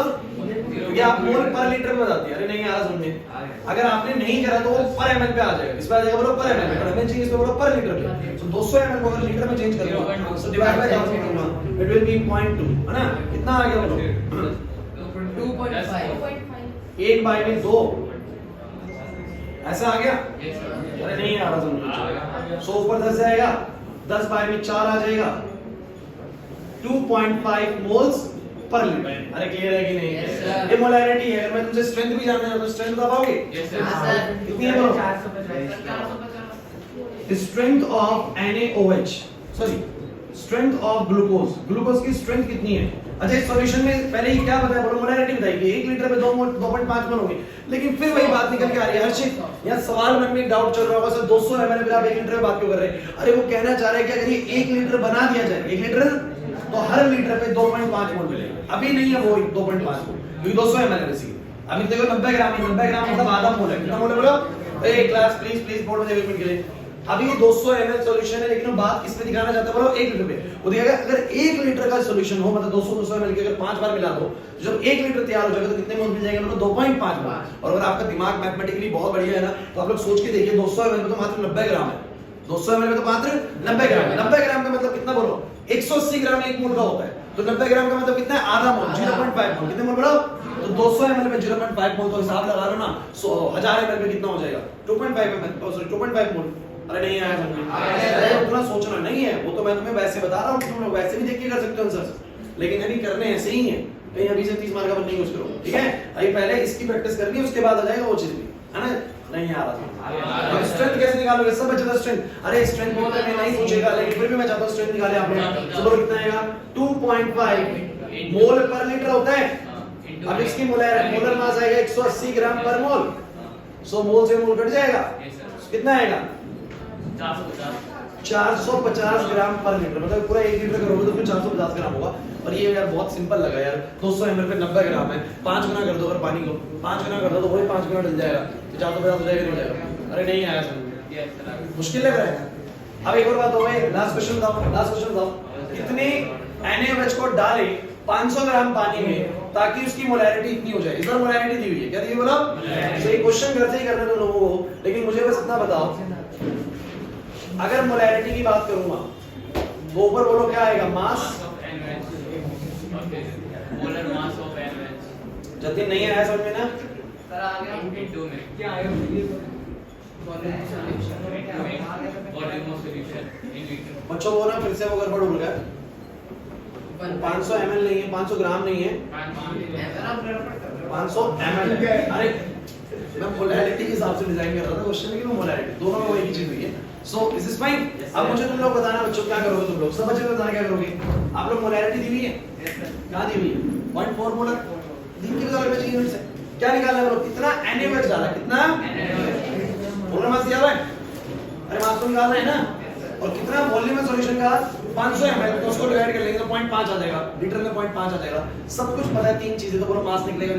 क्योंकि आप मोल पर लीटर में बताते हैं। अरे नहीं आ रहा समझे, अगर आपने नहीं करा तो वो पर एमएल पे आ जाएगा, इस पे आ जाएगा बोलो पर एमएल, पर हमें चाहिए इस पे बोलो पर लीटर पे। सो 200 ml को अगर लीटर में चेंज कर दो, सो डिवाइड बाय 1000 करूंगा, इट विल बी 0.2, है ना। कितना आ गया बोलो 2.5 1 बाय में 2, ऐसा आ गया। अरे नहीं आ रहा समझो, सो ऊपर 10 जाएगा, 10 बाय में 4 आ जाएगा, 2.5 मोल्स पर लीटर। अरे क्लियर है कि नहीं? ये मोलैरिटी है। अगर मैं तुमसे स्ट्रेंथ भी जानना है तो स्ट्रेंथ बता पाओगे? कितनी है बोलो? 450। Strength of NaOH, sorry strength of glucose, glucose की स्ट्रेंथ कितनी है? अच्छा इस सॉल्यूशन में पहले ही क्या बताया बोलो, मोलैरिटी बताइए। 1 लीटर में 2.5 मोल होंगे, लेकिन फिर वही बात निकल के आ रही है। हर्षित यहाँ सवाल मन में डाउट चल रहा होगा, सर 200 ml में आप 1 लीटर में बात क्यों कर रहे हैं? अरे वो कहना चाह रहे हैं कि अगर ये 1 लीटर बना दिया जाए, 1 लीटर तो हर लीटर पे 2.5 मोल मिलेगा। अभी नहीं है वो 2.5 मोल, क्योंकि 200 ml है बेसिकली। अभी देखो 90 ग्राम है, 90 ग्राम मतलब आधा मोल है। कितना मोल है बोलो? ए क्लास प्लीज बोर्ड में देखो एक मिनट के लिए। अभी ये 200 ml सॉल्यूशन है, लेकिन बात किस पे दिखाना चाहते हैं बोलो? 1 लीटर पे। वो दिखाएगा अगर 1 लीटर का सॉल्यूशन हो, मतलब 200 ml के अगर 5 बार मिला दो, तो जब 1 लीटर तैयार हो जाएगा तो कितने मोल मिल जाएंगे? मतलब 2.5 मोल। और अगर आपका दिमाग मैथमेटिकली बहुत बढ़िया है ना, तो आप लोग सोच के देखिए 200 ml में तो मात्र 90 ग्राम है। 200 ml में तो मात्र 90 ग्राम है। 90 ग्राम का मतलब कितना बोलो? 180 ग्राम 1 मोल का होता है, तो 90 ग्राम का मतलब कितना है? आधा मोल, 0.5 मोल। कितने मोल बोलो? तो 200 ml में 0.5 मोल, तो हिसाब लगा लो ना, 1000 ml में कितना हो जाएगा? 2.5 ml, सॉरी 2.5 मोल। अरे नहीं आया समझ में? अरे उतना सोचना नहीं है, वो तो मैं तुम्हें वैसे बता रहा हूँ, तुम लोग वैसे भी देख के कर सकते हो आंसर, लेकिन अभी करने ऐसे ही है। कहीं अभी से 30 मार्क का नहीं यूज करो, ठीक है? अभी पहले इसकी प्रैक्टिस करनी है, उसके बाद आ जाएगा वो चीज भी, है ना? नहीं आ रहा। स्ट्रेंथ कैसे निकालोगे? सब बच्चे का स्ट्रेंथ, अरे स्ट्रेंथ बोलते हैं नहीं पूछेगा, लेकिन फिर भी मैं चाहता हूं स्ट्रेंथ निकाले आप लोग। चलो कितना आएगा? 2.5 मोल पर लीटर होता है। अब इसकी मोलर मास आएगा 180 ग्राम पर मोल। 100 मोल से मोल कट जाएगा, कितना आएगा? 450 ग्राम पर लीटर, मतलब पूरा 1 लीटर करोगे तो फिर 450 ग्राम होगा। और ये यार बहुत सिंपल लगा यार, 200 ml पे 90 ग्राम है, 5 गुना कर दो अगर पानी को, 5 गुना कर दो तो वही 5 गुना डल जाएगा, तो 450 हो जाएगा, नहीं हो जाएगा? अरे नहीं आया समझ, मुश्किल लग रहा है। अब एक और बात हो गई, लास्ट क्वेश्चन बताओ, कितने NaOH को डाले 500 ग्राम पानी में ताकि उसकी मोलैरिटी इतनी हो जाए? इधर मोलैरिटी दी हुई है, क्या दी बोला? सही क्वेश्चन करते ही करने दो लोगों को, लेकिन मुझे बस इतना बताओ, अगर मोलैरिटी की बात करूंगा वो ऊपर बोलो क्या आएगा? Mass, molar mass of NaOH। Jatin नहीं आया समझ में ना? सर आ गया 2 में क्या आएगा? Volume of solution in litre. बच्चों वो ना फिर से वो गड़बड़ हो गया, 500 ml नहीं है, 500 ग्राम नहीं है, 500 ml है। अरे मैं मोलैरिटी के हिसाब से डिजाइन कर रहा था क्वेश्चन, लेकिन वो मोलैरिटी दोनों में वही चीज हुई है। So is this fine? अब मुझे तुम लोग बताना बच्चों क्या करोगे तुम लोग, सब बच्चे बताना क्या करोगे। आप लोग मोलैरिटी दी हुई है, कहां दी हुई है? 0.4 मोलर दिन की बजाय में चाहिए से क्या निकालना है ब्रो? कितना NaOH डाला, कितना मोलर मास दिया हुआ है, अरे मास तो निकालना है ना, और कितना वॉल्यूम है सॉल्यूशन का 500 ml, तो उसको डिवाइड कर लेंगे तो 0.5 आ जाएगा, लीटर में 0.5 आ जाएगा। सब कुछ पता है, तीन चीजें तो पूरा मास निकलेगा।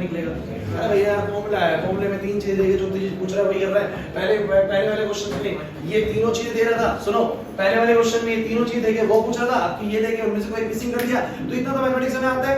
अरे भैया फॉर्मूला है, फॉर्मूले में तीन चीजें देगी, जो चीज पूछ रहा है वही कर रहा है। पहले वाले क्वेश्चन में ये तीनों चीजें दे रहा था, सुनो पहले वाले क्वेश्चन में ये तीनों चीजें देके वो पूछ रहा था, आपकी ये देके उनमें से कोई मिसिंग कर दिया, तो इतना तो मैथमेटिक्स में आता है,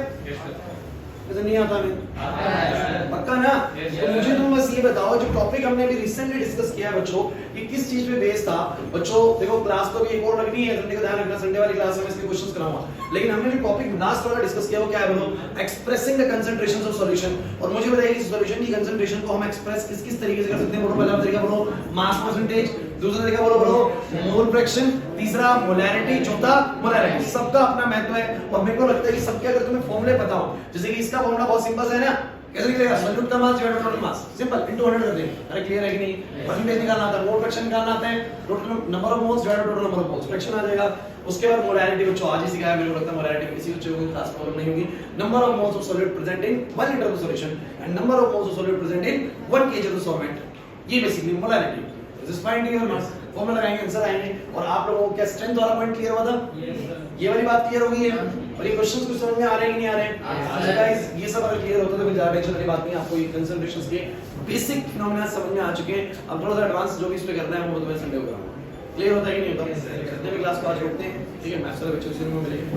ऐसा नहीं आता हमें, पक्का ना? तो मुझे तुम बस ये बताओ, जो टॉपिक हमने अभी रिसेंटली डिस्कस किया है बच्चों, ये किस चीज पे बेस्ड था? बच्चों देखो क्लास तो भी एक और लगनी है, संडे को ध्यान रखना, संडे वाली क्लास में इसके क्वेश्चंस कराऊंगा, लेकिन हमने जो टॉपिक लास्ट वाला डिस्कस किया वो क्या है बोलो? Expressing the concentrations of solution. और मुझे बताइए कि सॉल्यूशन की कंसंट्रेशन को हम एक्सप्रेस किस तरीके से कर सकते हैं बोलो? पहला तरीका बोलो मास परसेंटेज, दूसरा तरीका बोलो मोल फ्रैक्शन, तीसरा मोलैरिटी, चौथा मोलैरिटी। सबका अपना महत्व है, और मेरे को लगता है कि सबके अगर तुम्हें फॉर्मूले पता हो, जैसे कि इसका फॉर्मूला बहुत सिंपल है ना, कैसे निकलेगा? सॉल्यूट का mass divided by total mass, simple, into 100 कर देंगे। अरे क्लियर है कि नहीं? परसेंटेज निकालना आता है, मोल फ्रैक्शन निकालना आता है, total number of moles divided by total number of moles, fraction आ जाएगा। उसके बाद मोलैरिटी बच्चों आज ही सिखाया, मेरे को लगता है मोलैरिटी में किसी बच्चे को खास प्रॉब्लम नहीं होगी। Number of moles of solute present in 1 litre of solution and number of moles of solute present in 1 kg of solvent, ये basically molarity. This find your mass, formula लगाएंगे, आंसर आएंगे। और आप लोगों को क्या स्ट्रेंथ वाला पॉइंट क्लियर हुआ था? ये वाली बात क्लियर हो गई है? और ये क्वेश्चंस कुछ समझ में आ रहे हैं कि नहीं आ रहे हैं? अच्छा गाइस, ये सब अगर क्लियर होता तो कोई ज्यादा टेंशन वाली बात नहीं, आपको ये कंसंट्रेशंस के बेसिक फिनोमेना समझ में आ चुके हैं। अब थोड़ा सा एडवांस जो भी इस पे करना है वो तो मैं संडे को कराऊंगा। क्लियर होता है कि नहीं होता? कितने भी क्लास को आज रोकते हैं, ठीक है? मैथ्स वाले बच्चों से मिलेंगे।